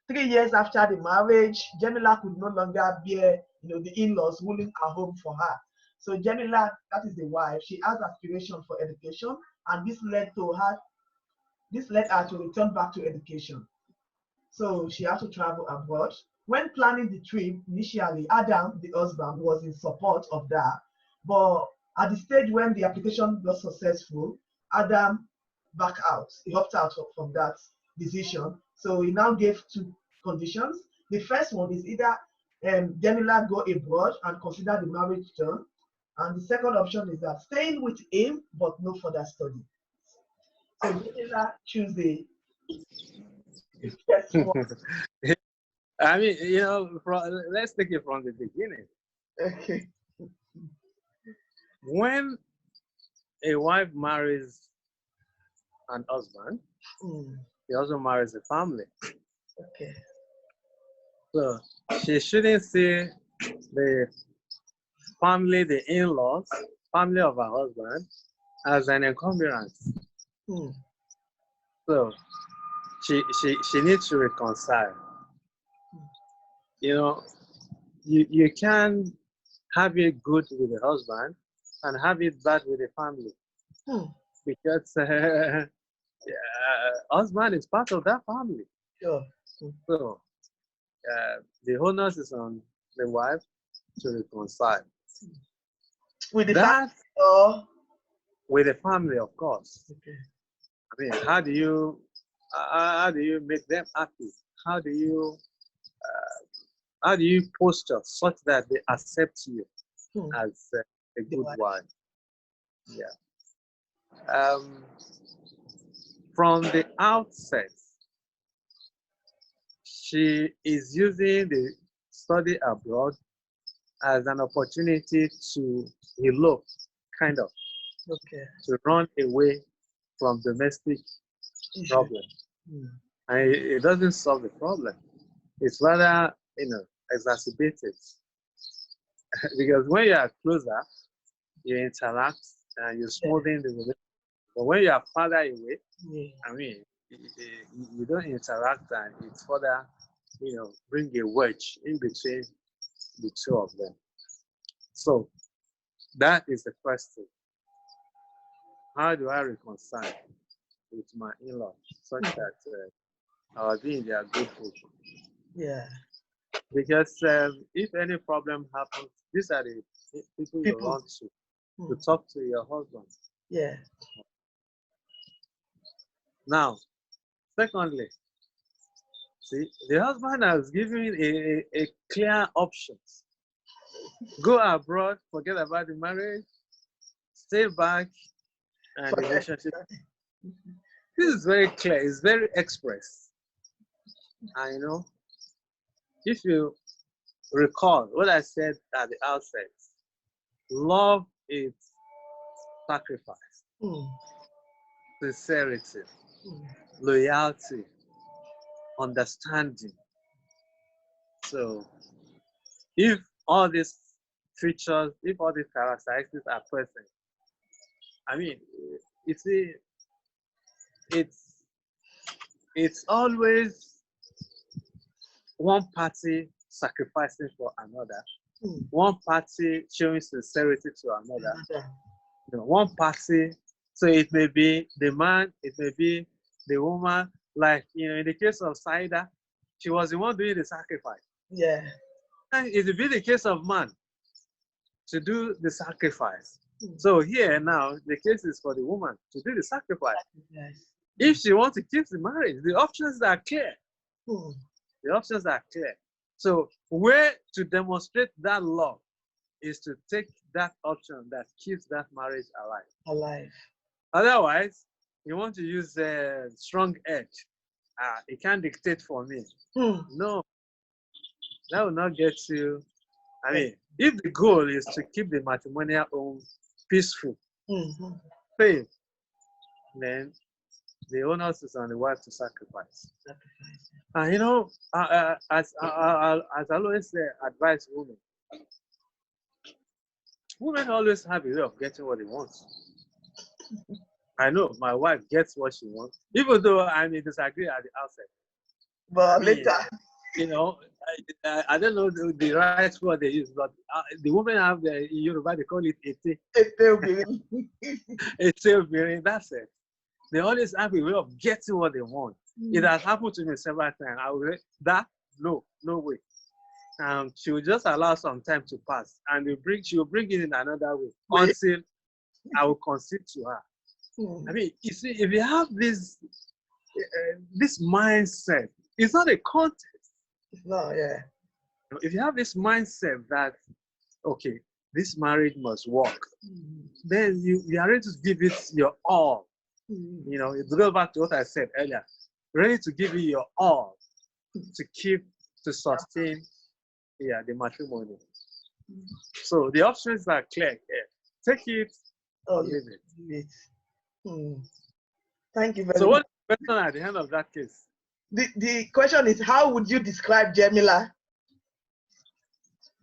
3 years after the marriage, Jamila could no longer bear the in-laws ruling her home for her. So Jamila, that is the wife, she has aspiration for education, and this led her to return back to education. So she had to travel abroad. When planning the trip, initially, Adam, the husband, was in support of that. But at the stage when the application was successful, Adam backed out. He opted out from that decision. So he now gave 2 conditions. The first one is either Jamila go abroad and consider the marriage done. And the second option is that staying with him, but no further study. So Jamila choose the first one. Let's take it from the beginning. Okay. When a wife marries an husband, he also marries a family. Okay. So she shouldn't see the family, the in-laws, family of her husband, as an encumbrance. So she needs to reconcile. You can have it good with the husband and have it bad with the family. Because husband is part of that family. Sure. So the onus is on the wife to reconcile. With the family or? With the family, of course. Okay. How do you make them happy? How do you posture such that they accept you as a good wife? Yeah. From the outset, she is using the study abroad as an opportunity to elope, kind of, to run away from domestic problem. And it doesn't solve the problem. It's rather, exacerbated. Because when you are closer, you interact and you smoothing the relationship. But when you are farther away, you don't interact, and it's further, bring a wedge in between the two of them. So that is the first thing. How do I reconcile with my in-laws such that I'll be in their good hope? Yeah. Because if any problem happens, these are the people you run to talk to your husband. Yeah. Now, secondly, see, the husband has given a clear options. Go abroad, forget about the marriage, stay back, and the relationship. This is very clear, it's very express. And you know, if you recall what I said at the outset, love is sacrifice, sincerity, loyalty, understanding. So if all these features, if all these characteristics are present, I mean, you see, it's always one party sacrificing for another, one party showing sincerity to another, you know, one party. So it may be the man, it may be the woman. Like, you know, in the case of Saida, she was the one doing the sacrifice. Yeah. And it will be the case of man to do the sacrifice. So here now, the case is for the woman to do the sacrifice. Yes. If she wants to keep the marriage, the options are clear. The options are clear. So where to demonstrate that love is to take that option that keeps that marriage alive. Alive. Otherwise, you want to use a strong edge. It can't dictate for me. No, that will not get you. I mean, if the goal is to keep the matrimonial home peaceful, faith, then the onus is on the wife to sacrifice. And you know, as I always say, advise women. Women always have a way of getting what they want. I know my wife gets what she wants, even though I may disagree at the outset. But later, you know, I don't know the right word they use, but the women have in Yoruba, they call it ete. Ete, that's it. They always have a way of getting what they want. It has happened to me several times. I will say, that, no way. She will just allow some time to pass, and she will bring it in another way until I will concede to her. I mean, you see, if you have this mindset, it's not a contest. No, yeah. If you have this mindset that, okay, this marriage must work, then you are ready to give it your all. You know, it goes back to what I said earlier. Ready to give it your all to sustain the matrimony. So the options are clear here. Take it or leave it. Thank you very much. So what's the question at the end of that case? The question is, how would you describe Jamila,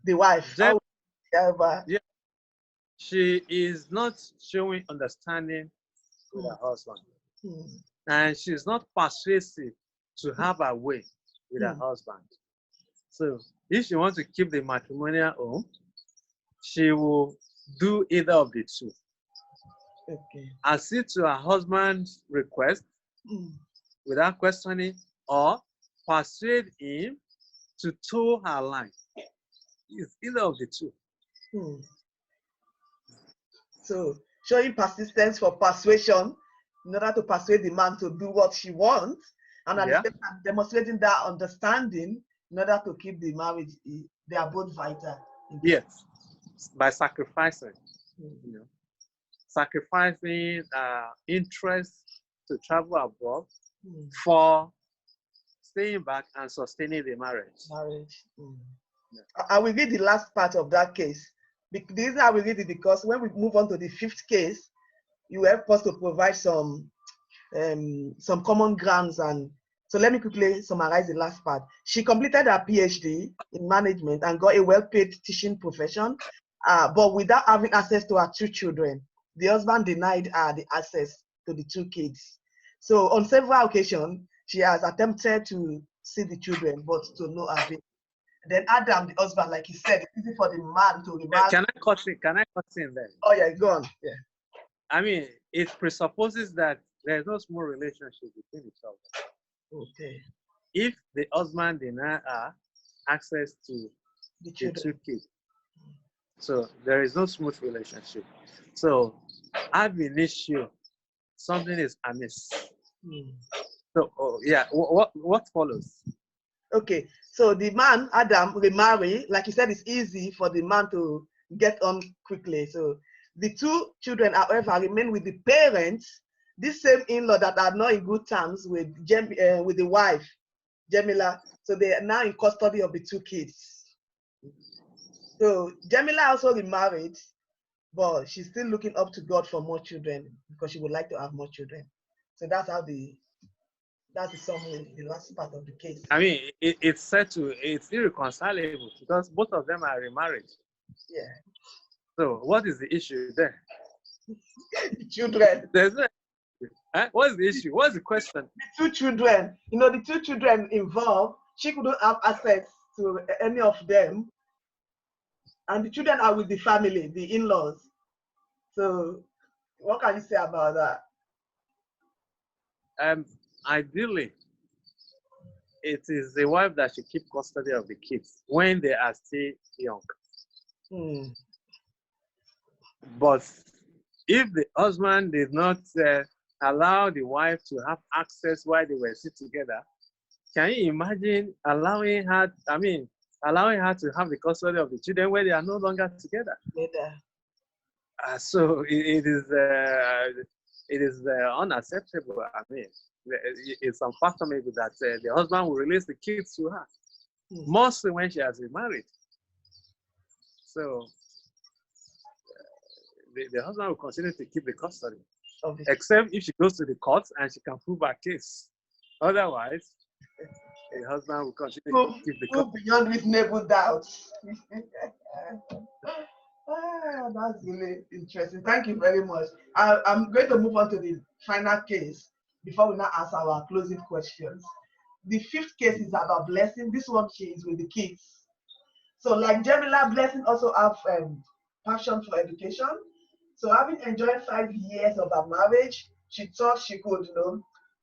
the wife? Yeah, she is not showing understanding with her husband. And she's not persuasive to have her way with her husband. So if she wants to keep the matrimonial home, she will do either of the two. Accede to her husband's request without questioning, or persuade him to toe her line. It's either of the two. So showing persistence for persuasion in order to persuade the man to do what she wants, and at the same time demonstrating that understanding in order to keep the marriage. They are both vital. Yes, by sacrificing, you know, sacrificing interest to travel abroad for staying back and sustaining the marriage. I will read the last part of that case. The reason I will read it because when we move on to the fifth case, you help us to provide some common grounds. And so let me quickly summarize the last part. She completed her PhD in management and got a well-paid teaching profession, but without having access to her 2 children. The husband denied her the access to the 2 kids. So on several occasions, she has attempted to see the children, but to no avail. Then Adam, the husband, like he said, it's easy for the man to remarry. Can I cut in there? Oh yeah, go on. Yeah. I mean, it presupposes that there's no small relationship between each other. Okay. If the husband denies her access to the 2 kids, so there is no smooth relationship. So ab initio, something is amiss. So what follows? Okay, so the man, Adam, remarry, like you said, it's easy for the man to get on quickly. So the 2 children, however, remain with the parents, this same in-law that are not in good terms with the wife. Jamila. So they are now in custody of the two kids. So Jamila also remarried, but she's still looking up to God for more children because she would like to have more children. So that's how that's the summary, the last part of the case. I mean, it's irreconcilable because both of them are remarried. Yeah. So what is the issue there? Children. There's no. What's the issue? What's the question? The two children. The two children involved. She couldn't have access to any of them, and the children are with the family, the in-laws. So, what can you say about that? Ideally, it is the wife that should keep custody of the kids when they are still young. But if the husband did not allow the wife to have access while they were still together, can you imagine allowing her to have the custody of the children when they are no longer together? So it is unacceptable. I mean, it's unfathomable that the husband will release the kids to her, mostly when she has remarried. So the husband will continue to keep the custody, except if she goes to the courts and she can prove her case. Otherwise, the husband will continue to keep the custody. Beyond reasonable doubt. That's really interesting. Thank you very much. I'm going to move on to the final case before we now ask our closing questions. The fifth case is about Blessing. This one, she is with the kids. So like Jamila, Blessing also have passion for education. So having enjoyed 5 years of her marriage, she thought she could,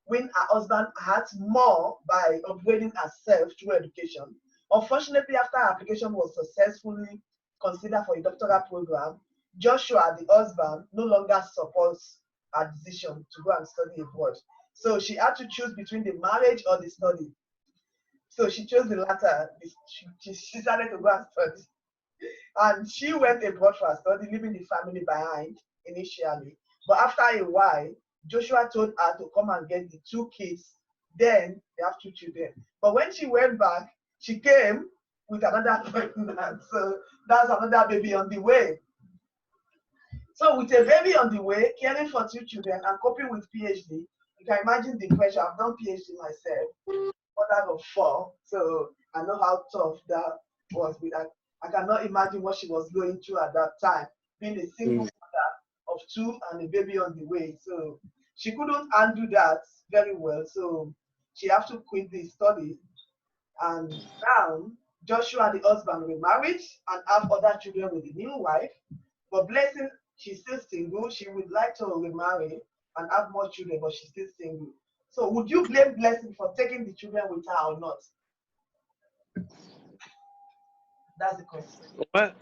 win her husband's heart more by upgrading herself through education. Unfortunately, after her application was successfully considered for a doctoral program, Joshua, the husband, no longer supports her decision to go and study abroad. So she had to choose between the marriage or the study. So she chose the latter. She decided to go and study. And she went abroad for her study, leaving the family behind initially. But after a while, Joshua told her to come and get the 2 kids. Then they have 2 children. But when she went back, she came with another pregnant. So that's another baby on the way. So with a baby on the way, caring for 2 children and coping with PhD, you can imagine the pressure. I've done PhD myself, mother of 4. So I know how tough that was. I cannot imagine what she was going through at that time, being a single mother of 2 and a baby on the way. So she couldn't undo that very well. So she had to quit the study. And now Joshua, the husband, remarried and have other children with the new wife. But Blessing, she's still single. She would like to remarry and have more children, but she's still single. So would you blame Blessing for taking the children with her or not? That's the question. Well,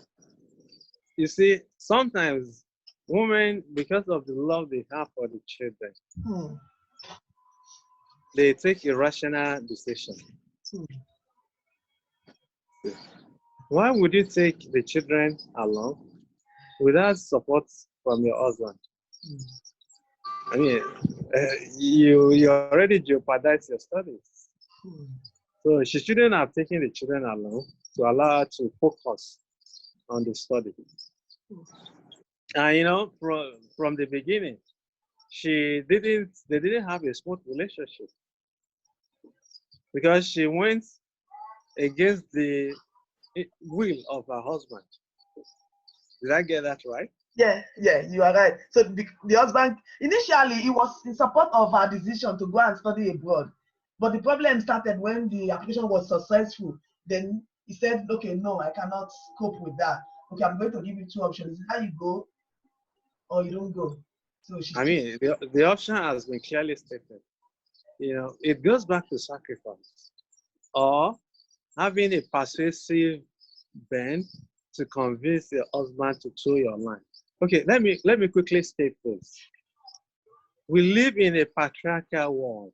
you see, sometimes women, because of the love they have for the children, they take irrational decisions. Why would you take the children along without support from your husband? I mean, you already jeopardized your studies. So she shouldn't have taken the children along to allow her to focus on the study. And from the beginning, they didn't have a smooth relationship because she went against the will of her husband. Did I get that right? Yeah, you are right. So the husband, initially, he was in support of her decision to go and study abroad. But the problem started when the application was successful. Then he said, okay, no, I cannot cope with that. Okay, I'm going to give you 2 options. How you go or you don't go. So the option has been clearly stated. It goes back to sacrifice or having a persuasive bent to convince your husband to toe your line. Okay, let me quickly state this. We live in a patriarchal world.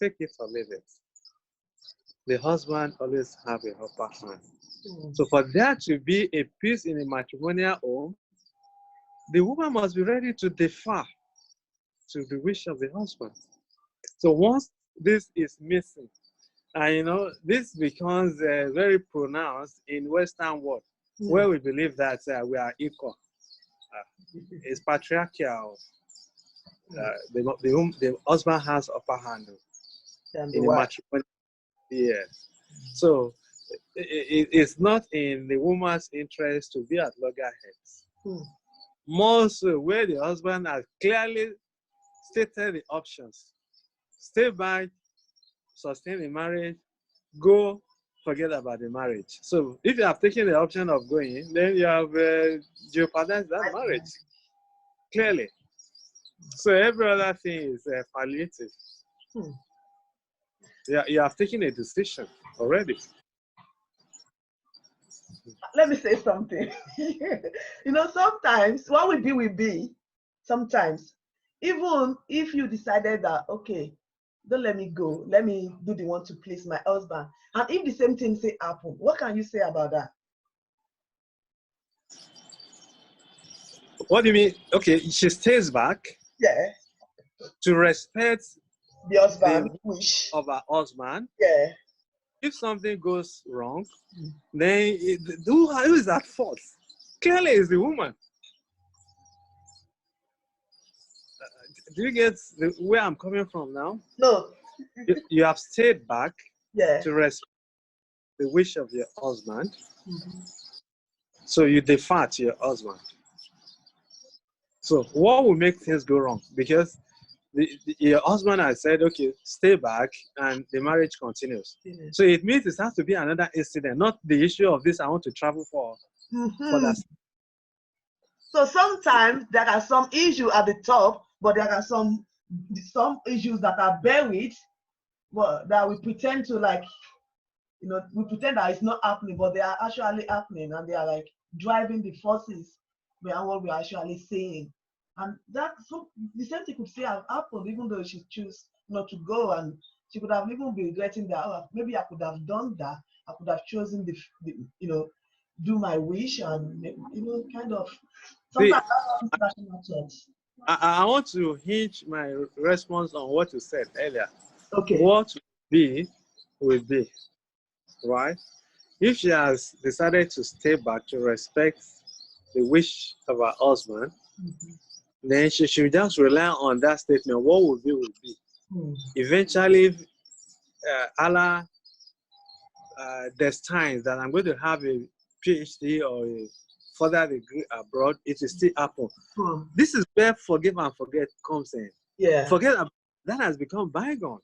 Take it or leave it. The husband always have a upper hand. So for there to be a peace in a matrimonial home, the woman must be ready to defer to the wish of the husband. So once this is missing, And you know, this becomes very pronounced in Western world, where we believe that we are equal. It's patriarchal. The husband has upper hand in the matrimony. Yes. So it's not in the woman's interest to be at loggerheads. More so where the husband has clearly stated the options. Stay back, sustain the marriage, go, forget about the marriage. So if you have taken the option of going, then you have jeopardized that marriage, clearly. So every other thing is palliative. You have taken a decision already. Let me say something. You know, sometimes what will be. Sometimes, even if you decided that, okay, don't let me go, let me do the one to please my husband. And if the same thing say happen, what can you say about that? What do you mean? Okay, she stays back. Yeah. To respect the husband wish of her husband. Yeah. If something goes wrong, then who is at fault? Clearly, it's the woman. Do you get where I'm coming from now? No. You have stayed back to respect the wish of your husband. So you defer to your husband. So what will make things go wrong? Because your husband has said, okay, stay back, and the marriage continues. So it means it has to be another incident, not the issue of this, I want to travel for that. So sometimes there are some issues at the top, but there are some issues that are buried, well, that we pretend to, like, you know, we pretend that it's not happening, but they are actually happening, and they are like driving the forces behind what we are actually saying. And that, so the same thing could say have happened, even though she chose not to go, and she could have even been regretting that, oh, maybe I could have done that. I could have chosen the you know, do my wish, and, you know, kind of. Sometimes I want to hinge my response on what you said earlier. Okay. What will be, right? If she has decided to stay back to respect the wish of her husband, then she should just rely on that statement. What will be. Eventually, Allah destines that I'm going to have a PhD or a further degree abroad, it will still happen. This is where forgive and forget comes in. Yeah. Forget about that has become bygone.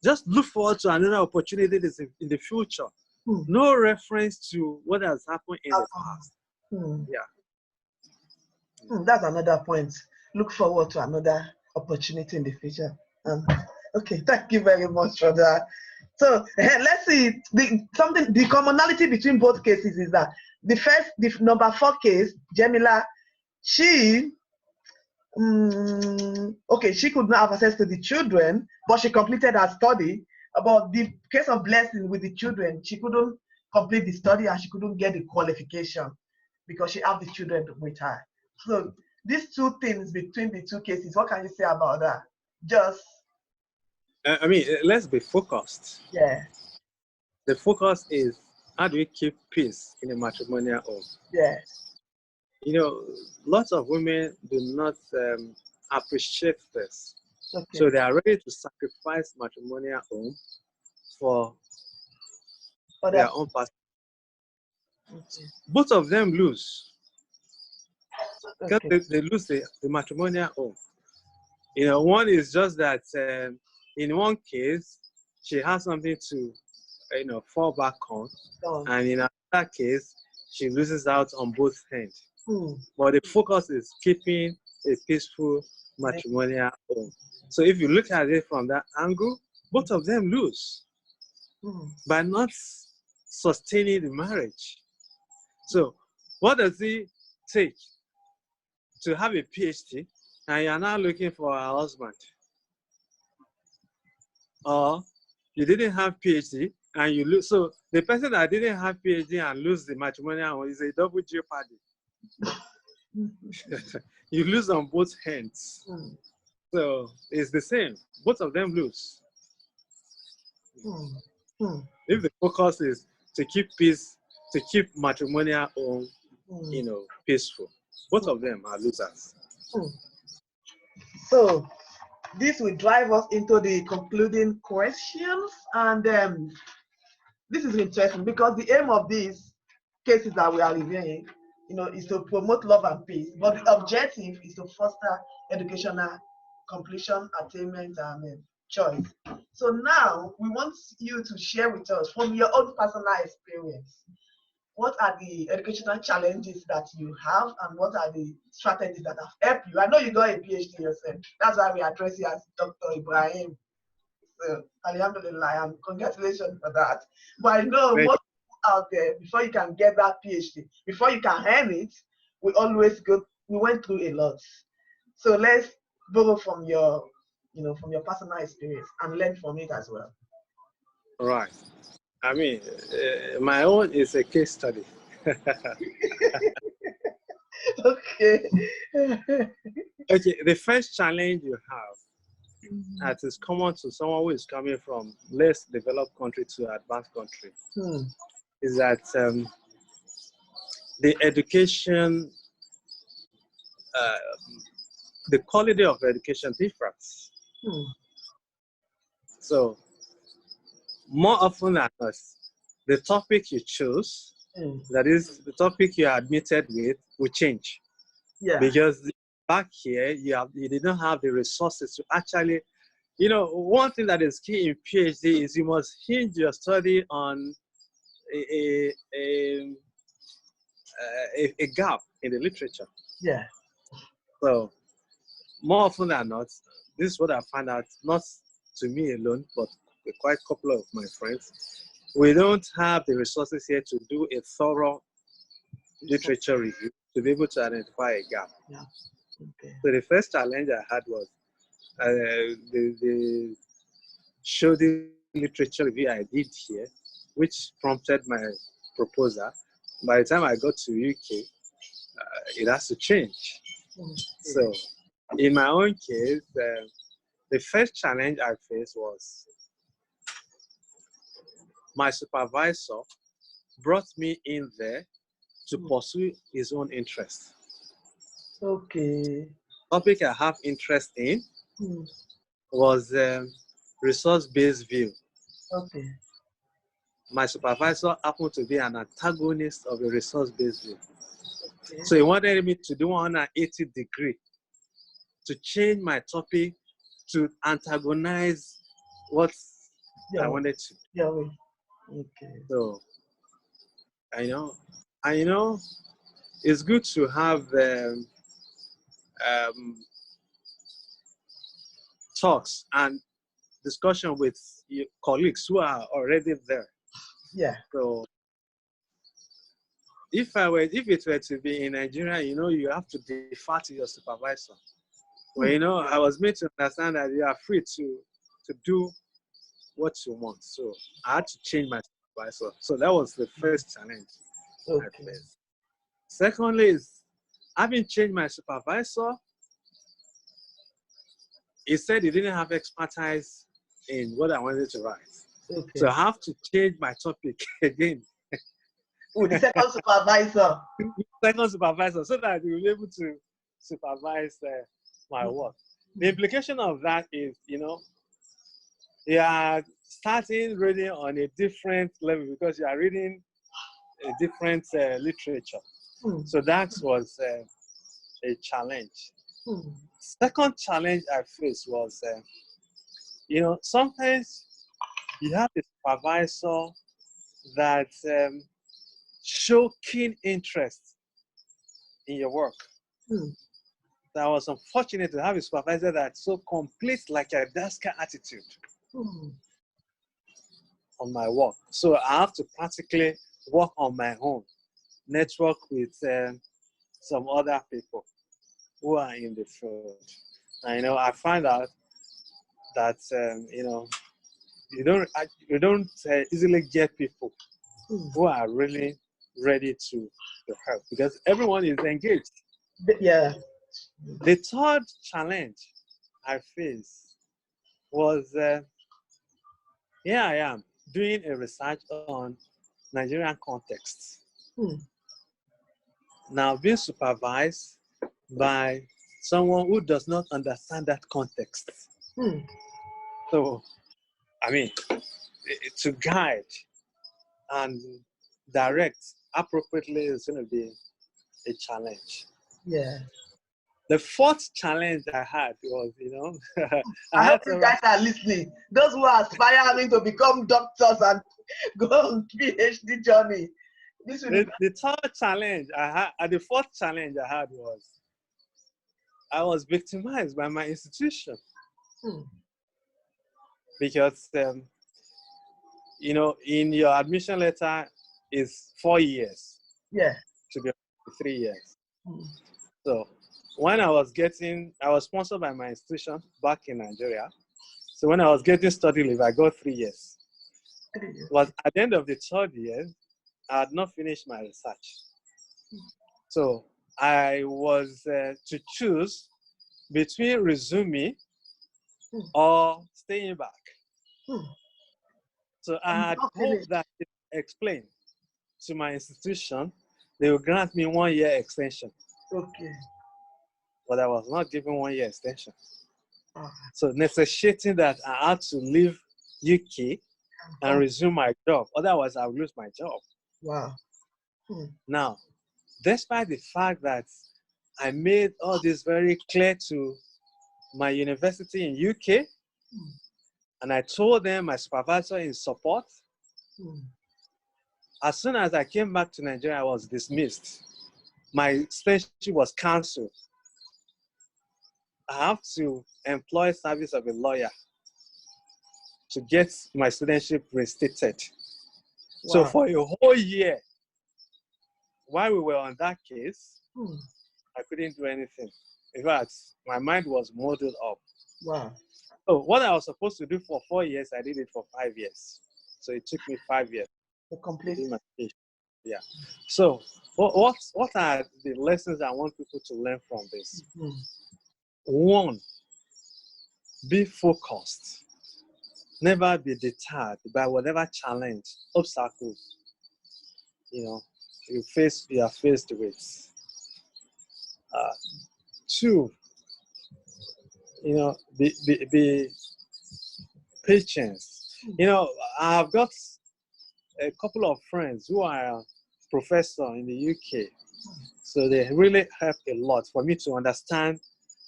Just look forward to another opportunity in the future. No reference to what has happened in the past. Yeah. That's another point. Look forward to another opportunity in the future. Okay, thank you very much for that. So let's see, the commonality between both cases is that the number 4 case, Jamila, she okay, she could not have access to the children, but she completed her study. About the case of Blessing with the children, she couldn't complete the study and she couldn't get the qualification because she had the children with her. So these two things between the two cases, what can you say about that? Just I mean, let's be focused. Yeah. The focus is, how do we keep peace in a matrimonial home? Yeah. You know, lots of women do not appreciate this. Okay. So they are ready to sacrifice matrimonial home for their own person. Okay. Both of them lose. Because they lose the matrimonial home. You know, one is just that in one case, she has something to, you know, fall back on. And in another case, she loses out on both ends. But the focus is keeping a peaceful matrimonial home. So if you look at it from that angle, both of them lose by not sustaining the marriage. So what does it take to have a PhD and you are now looking for a husband? Or you didn't have PhD and you lose. So the person that didn't have PhD and lose the matrimonial is a double jeopardy. You lose on both hands. So it's the same. Both of them lose. If the focus is to keep peace, to keep matrimonial home, peaceful, both of them are losers. So this will drive us into the concluding questions, and this is interesting because the aim of these cases that we are reviewing, is to promote love and peace, but the objective is to foster educational completion, attainment, and choice. So now we want you to share with us from your own personal experience, what are the educational challenges that you have and what are the strategies that have helped you? I know you got a PhD yourself. That's why we address you as Dr. Ibrahim. So, alhamdulillah, and congratulations for that. But I know most people out there, before you can get that PhD, before you can earn it, we went through a lot. So let's borrow from your, from your personal experience and learn from it as well. Right. I mean, my own is a case study. Okay. Okay, the first challenge you have that is common to someone who is coming from less developed country to advanced country is that the education, the quality of education differs. So more often than not, the topic you choose, that is the topic you are admitted with, will change. Yeah. Because back here, you didn't have the resources to actually, one thing that is key in PhD is you must hinge your study on a gap in the literature. Yeah. So more often than not, this is what I find out, not to me alone, but quite a couple of my friends. We don't have the resources here to do a thorough literature review to be able to identify a gap. Yeah. Okay. So the first challenge I had was the showing literature review I did here, which prompted my proposal. By the time I got to UK, it has to change. So in my own case, the first challenge I faced was my supervisor brought me in there to pursue his own interest. Okay. Topic I have interest in was resource-based view. Okay. My supervisor happened to be an antagonist of a resource-based view. Okay. So he wanted me to do 180 degree to change my topic to antagonize what I wanted to. Yeah. Okay. So I know it's good to have talks and discussion with your colleagues who are already there. Yeah. So if it were to be in Nigeria, you have to defer to your supervisor. Well, I was made to understand that you are free to do what you want. So I had to change my supervisor. So that was the first challenge I faced. Secondly is, having changed my supervisor, he said he didn't have expertise in what I wanted to write. Okay. So I have to change my topic again. With the second supervisor. Second supervisor, so that he will be able to supervise my work. The implication of that is, you are starting reading on a different level because you are reading a different literature. So that was a challenge. Second challenge I faced was, sometimes you have a supervisor that show keen interest in your work. I was unfortunate to have a supervisor that's so complete, like a Dasker attitude on my work. So I have to practically work on my own, network with some other people who are in the field. And, I find out that you don't easily get people who are really ready to help because everyone is engaged. Yeah. The third challenge I faced was here I am doing a research on Nigerian contexts. Now, being supervised by someone who does not understand that context. So, I mean, to guide and direct appropriately is going to be a challenge. Yeah. The fourth challenge I had was, you know, I hope you guys are listening. Those who are aspiring to become doctors and go on PhD journey. The third challenge I had, the fourth challenge I had was I was victimized by my institution. Because, you know, in your admission letter is 4 years. Yeah. To be 3 years. So when I was sponsored by my institution back in Nigeria. So when I was getting study leave, I got 3 years. But at the end of the third year, I had not finished my research. So I was to choose between resuming or staying back. So I had hoped that it explained to my institution, they will grant me 1 year extension. Okay. But I was not given 1 year extension. So necessitating that I had to leave UK and resume my job. Otherwise, I would lose my job. Wow. Now, despite the fact that I made all this very clear to my university in UK, and I told them my supervisor in support, as soon as I came back to Nigeria, I was dismissed. My extension was cancelled. I have to employ service of a lawyer to get my studentship reinstated. Wow. So for a whole year, while we were on that case, I couldn't do anything. In fact, my mind was muddled up. Wow. So what I was supposed to do for 4 years, I did it for 5 years. So it took me 5 years to complete my PhD. Yeah. So what are the lessons I want people to learn from this? One, be focused. Never be deterred by whatever challenge, obstacles, you know, you are faced with. Two, you know, be patient. You know, I've got a couple of friends who are professors in the UK, so they really help a lot for me to understand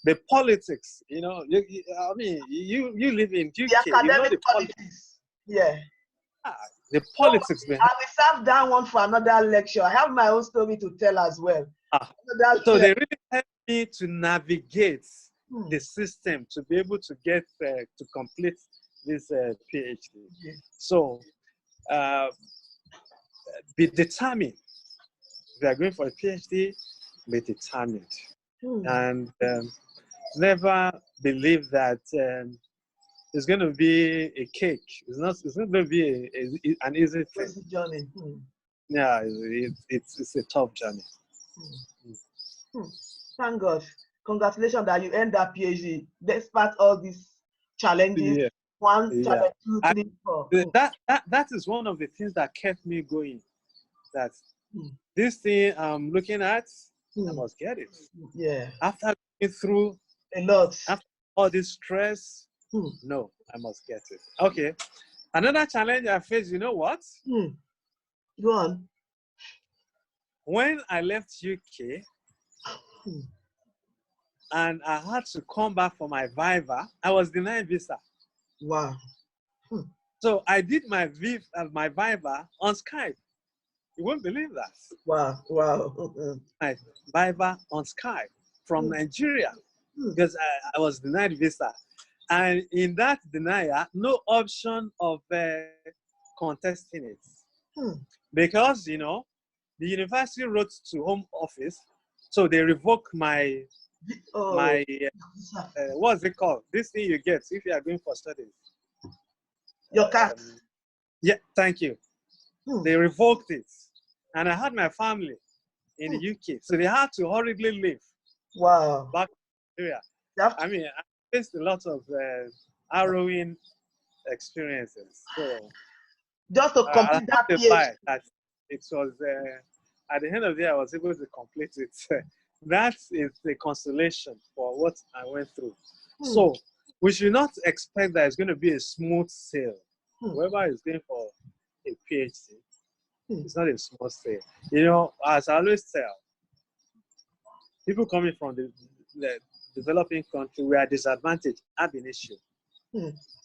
the politics. You know, I mean, you live in UK, the academic you know the politics. Yeah. The politics behind. I will serve that one for another lecture. I have my own story to tell as well. So they really help me to navigate the system to be able to get to complete this PhD. Yeah. So be determined. If you are going for a PhD, be determined. And never believe that it's going to be a cake. It's not going to be an easy thing. Journey. Yeah, it's a tough journey. Thank God. Congratulations that you end that PhD despite all these challenges. Yeah. Challenge, 2, 3, 4. That is one of the things that kept me going. That this thing I'm looking at, I must get it. Yeah. After going through a lot, after all this stress, no, I must get it. Okay. Another challenge I faced, you know what? Go on. When I left UK and I had to come back for my Viva, I was denied visa. Wow. So I did my Viva on Skype. You won't believe that. Wow. Wow. My Viva on Skype from Nigeria because I was denied visa. And in that denial, no option of contesting it. Because, you know, the university wrote to Home Office, so they revoked my what's it called? This thing you get if you are going for studies. Your card. Yeah, thank you. They revoked it. And I had my family in the UK, so they had to hurriedly leave. Wow. Back to Nigeria. I mean, I faced a lot of harrowing experiences. So just to complete that PhD. That it was at the end of the year I was able to complete it. That is the consolation for what I went through. So we should not expect that it's going to be a smooth sail. Whoever is going for a PhD, it's not a smooth sail. You know, as I always tell people coming from the developing country, we are disadvantaged ab initio.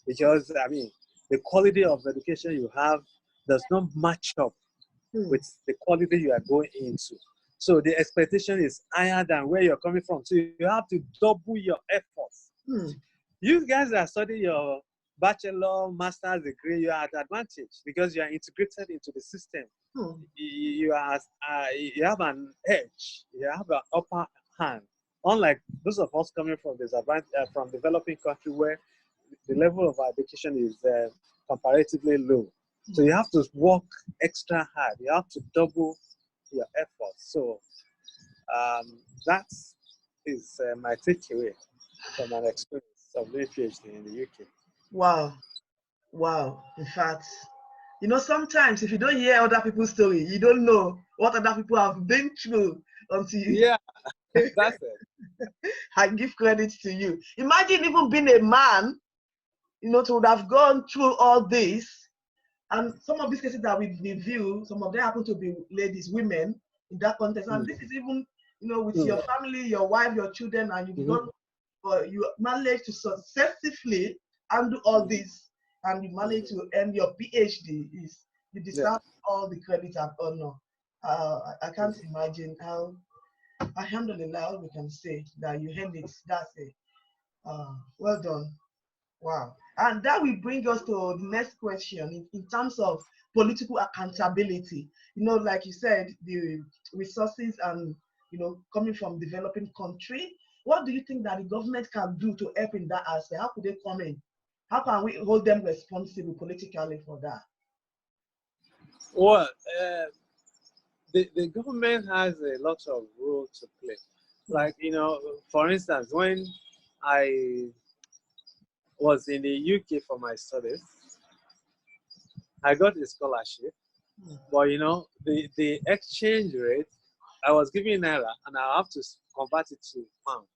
Because I mean, the quality of education you have does not match up with the quality you are going into. So the expectation is higher than where you're coming from. So you have to double your efforts. You guys are studying your bachelor, master's degree, you are at advantage because you are integrated into the system. You have an edge. You have an upper hand. Unlike those of us coming from from developing country where the level of education is comparatively low. So you have to work extra hard. You have to double your efforts. So that is my takeaway from an experience of doing PhD in the UK. Wow. Wow. In fact, you know, sometimes if you don't hear other people's story, you don't know what other people have been through until you... Yeah, that's it. I give credit to you. Imagine even being a man, you know, to have gone through all this. And some of these cases that we review, some of them happen to be ladies, women in that context. And this is even, you know, with your family, your wife, your children, and you've gone, you managed to successfully handle all this, and you managed to earn your PhD. You deserve all the credit and honor. I can't imagine how, alhamdulillah, all we can say that you earned it. That's it. Well done. Wow. And that will bring us to the next question in terms of political accountability. You know, like you said, the resources and, you know, coming from developing country, what do you think that the government can do to help in that aspect? How could they come in? How can we hold them responsible politically for that? Well, the government has a lot of role to play. Like, you know, for instance, when I was in the UK for my studies, I got a scholarship, but you know, the exchange rate, I was given naira and I have to convert it to pound.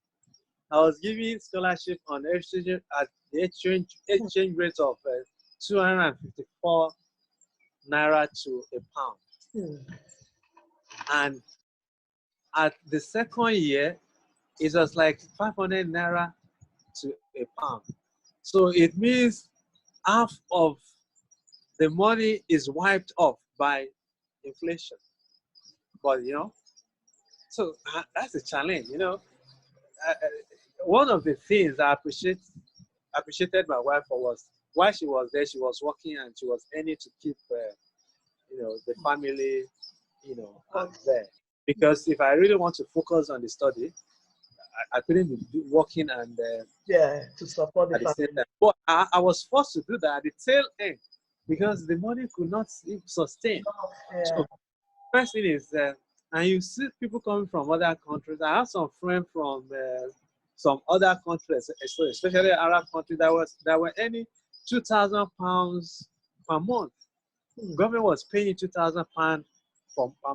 I was given scholarship on exchange at the exchange rate of 254 naira to a pound. And at the second year, it was like 500 naira to a pound. So it means half of the money is wiped off by inflation. But you know, so that's a challenge. You know, one of the things I appreciated my wife for was while she was there, she was working and she was earning to keep, you know, the family, you know, there. Because if I really want to focus on the study, I couldn't be working and to support the family. But I was forced to do that at the tail end because the money could not sustain. So first thing is, and you see people coming from other countries. I have some friends from some other countries, especially Arab countries, that were earning £2,000 per month. Government was paying £2,000 per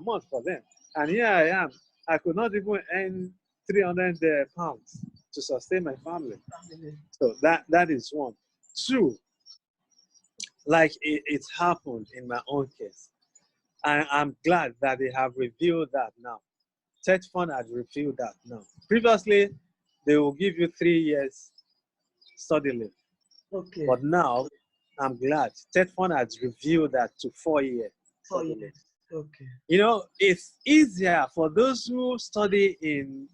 month for them, and here I am. I could not even earn £300 to sustain my family. So that is one. Two, like it happened in my own case. I'm glad that they have revealed that now. Tech Fund has revealed that now. Previously, they will give you 3 years study leave. Okay. But now, I'm glad Tech Fund has revealed that to 4 years. 4 years. Okay. You know, it's easier for those who study in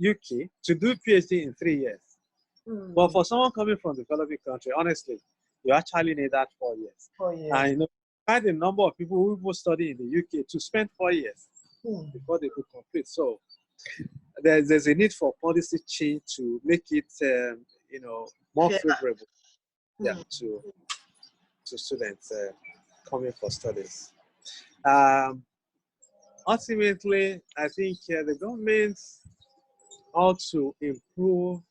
UK to do PhD in 3 years. But for someone coming from the developing country, honestly, you actually need that 4 years. 4 years. And you know, quite a number of people who will study in the UK to spend 4 years before they could complete. So there's a need for policy change to make it, you know, more favorable, to students coming for studies. Ultimately, I think the government ought to improve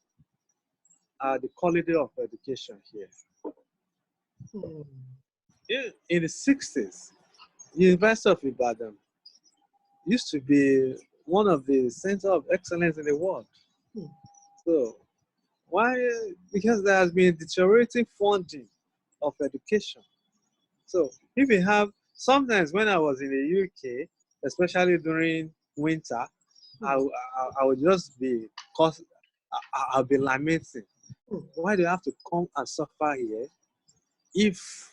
the quality of education here. In the 60s, University of Ibadan used to be one of the centers of excellence in the world. So why? Because there has been deteriorating funding of education. So if you have, sometimes when I was in the UK, especially during winter, I would just be, cause I'll be lamenting. Why do you have to come and suffer here if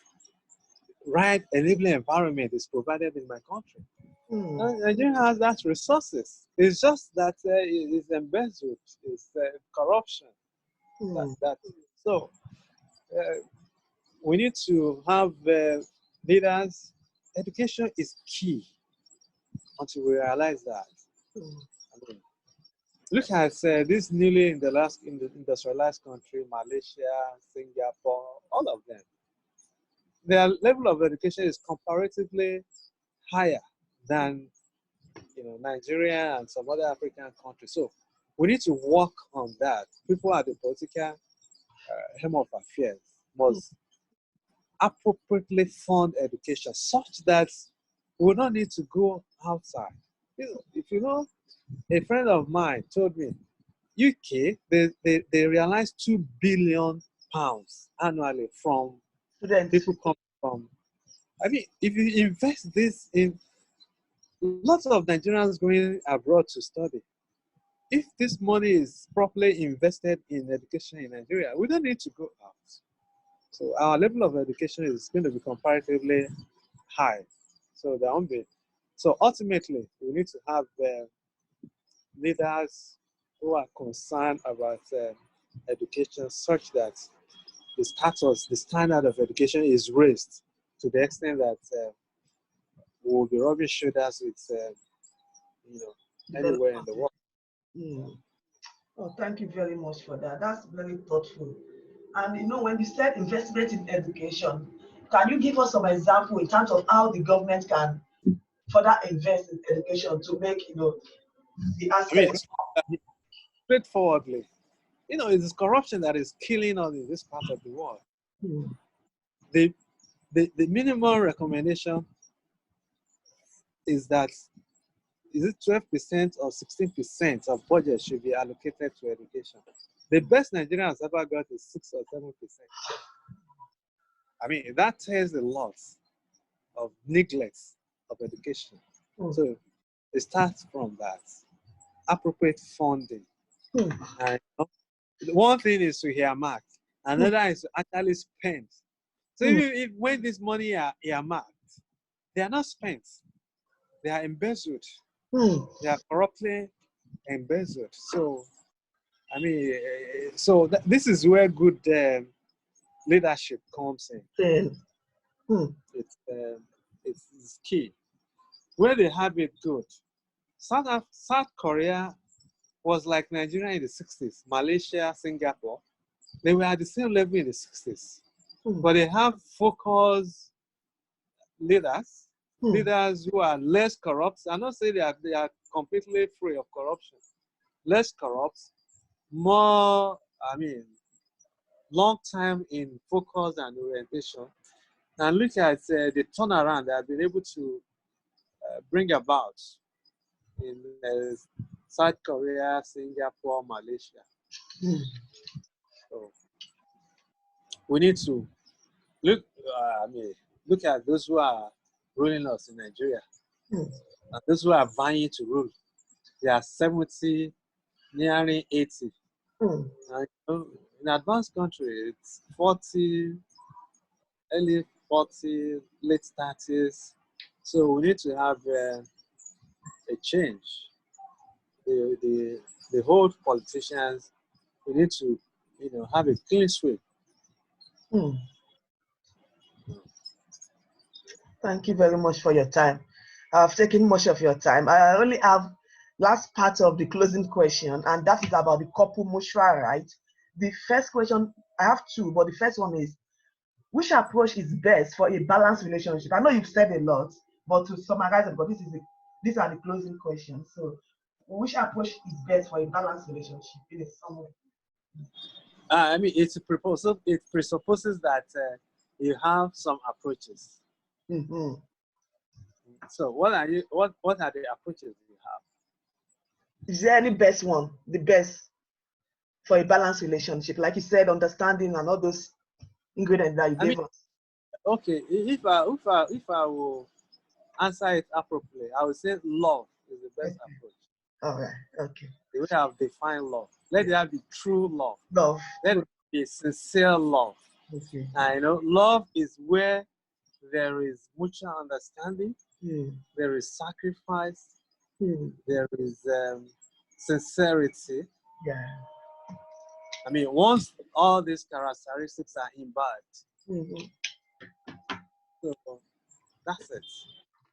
right enabling environment is provided in my country? Nigeria has that resources. It's just that it's embezzled, it's corruption. So we need to have leaders. Education is key until we realize that. I mean, look at this newly in the industrialized country, Malaysia, Singapore, all of them. Their level of education is comparatively higher than Nigeria and some other African countries. So we need to work on that. People at the political helm of affairs must appropriately fund education such that we don't need to go outside. If you know, a friend of mine told me, UK, they realize £2 billion annually from people coming from. I mean, if you invest this in lots of Nigerians going abroad to study, if this money is properly invested in education in Nigeria, we don't need to go out. So our level of education is going to be comparatively high. So there won't be. So ultimately, we need to have leaders who are concerned about education, such that the status, the standard of education is raised to the extent that we will be rubbing shoulders with, anywhere in the world. Oh, thank you very much for that. That's very thoughtful. And when you said investment in education, can you give us some example in terms of how the government can further invest in education to make the aspects? Straightforwardly, it is corruption that is killing us in this part of the world. The minimum recommendation is that, is it 12% or 16% of budget should be allocated to education? The best Nigeria has ever got is 6 or 7%. I mean, that tells a lot of neglect of education. So it starts from that. Appropriate funding. And one thing is to earmark, another is to actually spend. So if when this money are earmarked, they are not spent. They are embezzled. They are corruptly embezzled. So, I mean, this is where good leadership comes in. It's key. Where they have it good. South Korea was like Nigeria in the 60s. Malaysia, Singapore, they were at the same level in the 60s. But they have focused leaders, leaders who are less corrupt. I'm not saying they are completely free of corruption. Less corrupt, more, long time in focus and orientation. And look at the turnaround they have been able to bring about in South Korea, Singapore, Malaysia. So we need to look at those who are ruling us in Nigeria, and those who are vying to rule. They are 70, nearing 80. And, in advanced country, it's 40, early 40, late 30s. So we need to have a change. The whole politicians, we need to, have a clean sweep. Thank you very much for your time. I've taken much of your time. I only have last part of the closing question, and that is about the couple mutual right. The first question, I have two, but the first one is, which approach is best for a balanced relationship? I know you've said a lot, but to summarize it, but these are the closing questions. So, which approach is best for a balanced relationship in some way? It presupposes that you have some approaches. Mm-hmm. So what are the approaches you have? Is there any best one, the best for a balanced relationship? Like you said, understanding and all those ingredients that you gave us. Okay, if I will answer it appropriately, I would say love is the best approach. All right. Okay. The way I've defined love. Let there be true love. Love. Let it be sincere love. Okay. And love is where there is mutual understanding, there is sacrifice, there is sincerity. Yeah. I mean, once all these characteristics are imbibed, so that's it.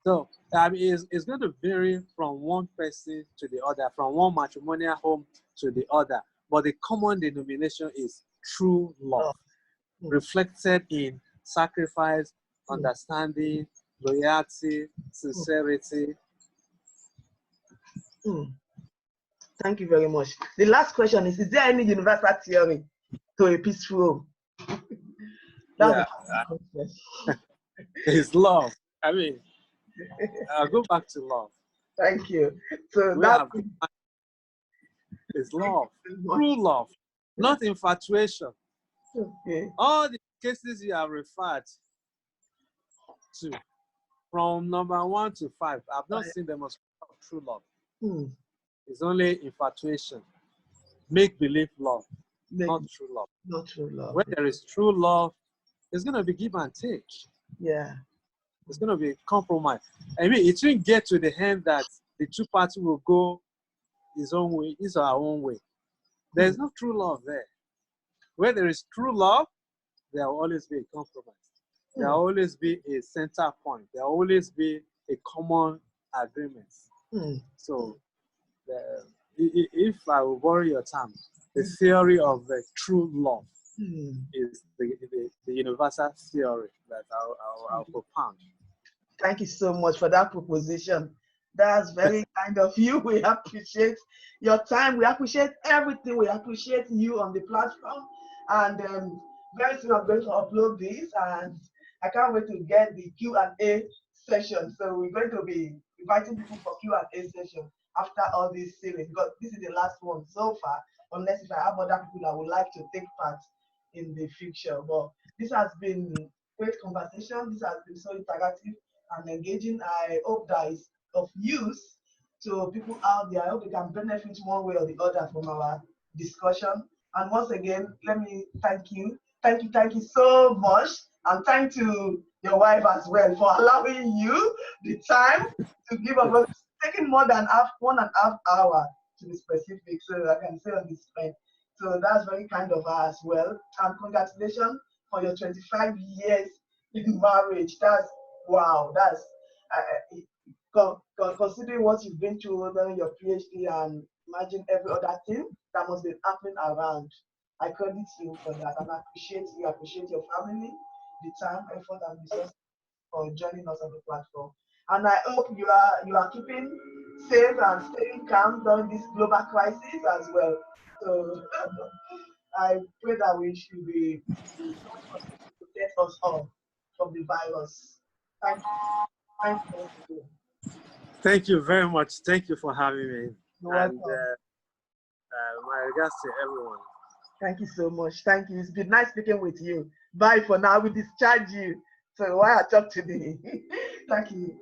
So I mean, it's going to vary from one person to the other, from one matrimonial home to the other. But the common denomination is true love, reflected in sacrifice, understanding, loyalty, sincerity. Thank you very much. The last question is there any universal theory to a peaceful home? Yeah, it's love. I mean, I'll go back to love. Thank you. So it's love, true love, not infatuation. Okay. All the cases you have referred to, from number 1 to 5, I've not seen demonstration of true love. It's only infatuation, make-believe love, not true love. Not true love. When there is true love, there's going to be give and take. Yeah. There's going to be compromise. I mean, it shouldn't get to the end that the two parties will go his own way, his or her own way. There's no true love there. Where there is true love, there will always be a compromise. There will always be a center point. There will always be a common agreement. So, if I will borrow your term, the theory of the true love is the universal theory that I'll propound. Thank you so much for that proposition. That's very kind of you. We appreciate your time. We appreciate everything. We appreciate you on the platform. And very soon I'm going to upload this, and I can't wait to get the Q&A session. So we're going to be inviting people for Q&A session after all this series, because this is the last one so far, unless if I have other people that would like to take part in the future. But this has been great conversation. This has been so interactive and engaging. I hope that is of use to people out there. I hope they can benefit one way or the other from our discussion. And once again, let me thank you. Thank you so much. And thank you your wife as well for allowing you the time to give us, taking more than 1.5 hours to be specific, so I can say on the screen. So that's very kind of her as well. And congratulations for your 25 years in marriage. That's wow. That's considering what you've been through, during your PhD, and imagine every other thing that must be happening around. I credit you for that, and I appreciate you. I appreciate your family, the time, effort, and resources for joining us on the platform. And I hope you are keeping safe and staying calm during this global crisis as well. So I pray that we should be protect us all from the virus. Thank you. Thank you. Thank you very much. Thank you for having me. You're welcome. My regards to everyone. Thank you so much. Thank you. It's been nice speaking with you. Bye for now. We discharge you. So why I talk to me? Thank you.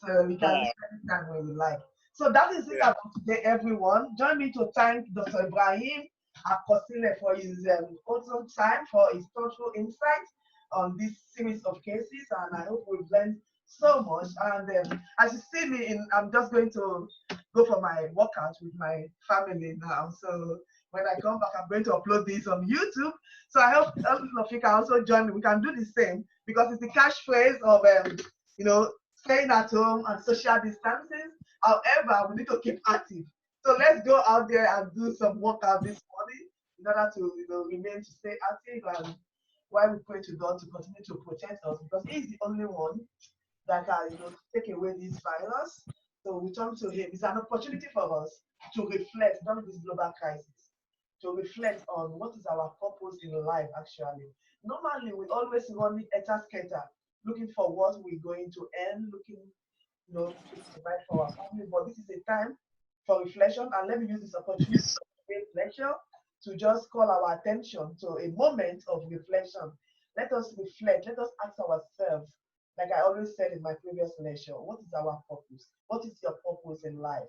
So we can spend time when we like. So that is it about today, everyone. Join me to thank Dr. Ibrahim Akosile for his awesome time, for his thoughtful insights on this series of cases, and I hope we've learned so much. And as you see me, I'm just going to go for my workout with my family now. So when I come back, I'm going to upload this on YouTube. So I hope all of you can also join me. We can do the same, because it's the catchphrase of staying at home and social distancing. However, we need to keep active. So let's go out there and do some workout this morning in order to remain to stay active, and while we pray to God to continue to protect us, because He's the only one that can take away this virus. So we turn to Him. It's an opportunity for us to reflect on this global crisis, to reflect on what is our purpose in life actually. Normally, we always run it etta-scatter, looking for what we're going to earn, looking, to provide for our family. But this is a time for reflection, and let me use this opportunity to just call our attention to a moment of reflection. Let us reflect. Let us ask ourselves, like I always said in my previous lecture, what is our purpose? What is your purpose in life?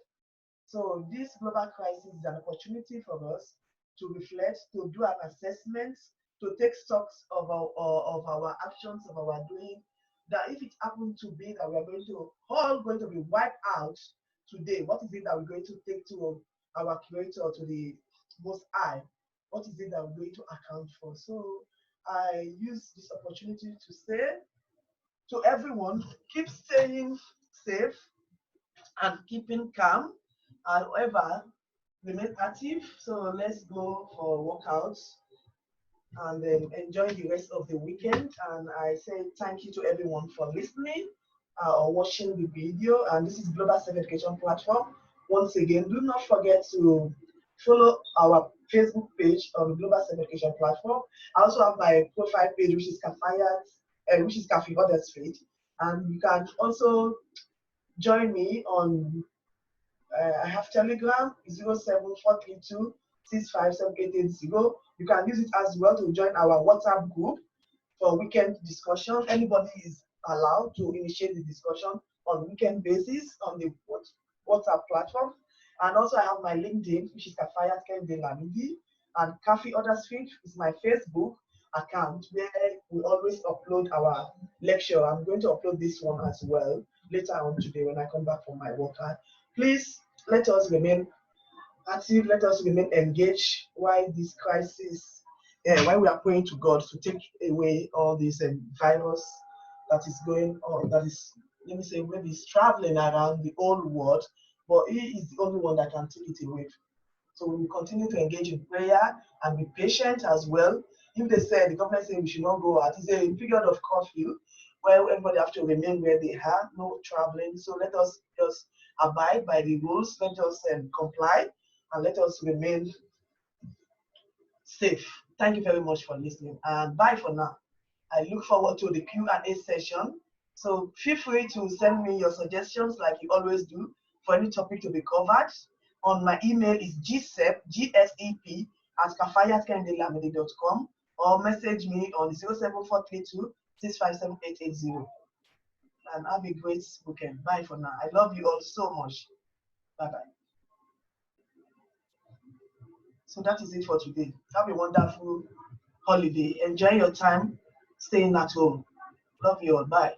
So this global crisis is an opportunity for us to reflect, to do an assessment, to take stocks of our actions, of our doing, that if it happened to be that we are all going to be wiped out today, what is it that we're going to take to our Creator, to the Most High? What is it that we're going to account for? So I use this opportunity to say to everyone, keep staying safe and keeping calm. However, remain active. So let's go for workouts and then enjoy the rest of the weekend. And I say thank you to everyone for listening or watching the video. And this is Global Self-Education Platform. Once again, do not forget to follow our Facebook page on the Global Self-Education Platform. I also have my profile page, which is Kafayat, which is Kafayat. And you can also join me on I have Telegram 07432 6578880. You can use it as well to join our WhatsApp group for weekend discussion. Anybody is allowed to initiate the discussion on weekend basis on the WhatsApp platform. And also I have my LinkedIn, which is Kafayat Lamidi, and Kafayat is my Facebook account where we always upload our lecture. I'm going to upload this one as well later on today when I come back from my workout. Please let us remain active, let us remain engaged while this crisis, while we are praying to God to take away all this virus that is going on, that is, let me say, maybe it's traveling around the whole world, but He is the only one that can take it away. So we will continue to engage in prayer and be patient as well. If they say, the government says we should not go out, it's a period of curfew where everybody have to remain where they are, no traveling. So let us just abide by the rules, let us comply, and let us remain safe. Thank you very much for listening, and bye for now. I look forward to the Q&A session. So feel free to send me your suggestions like you always do for any topic to be covered. On my email is GSEP at kafayat@lamidi.com, or message me on 07432 6578880. And have a great weekend. Bye for now. I love you all so much. Bye-bye. So that is it for today. Have a wonderful holiday. Enjoy your time staying at home. Love you all. Bye.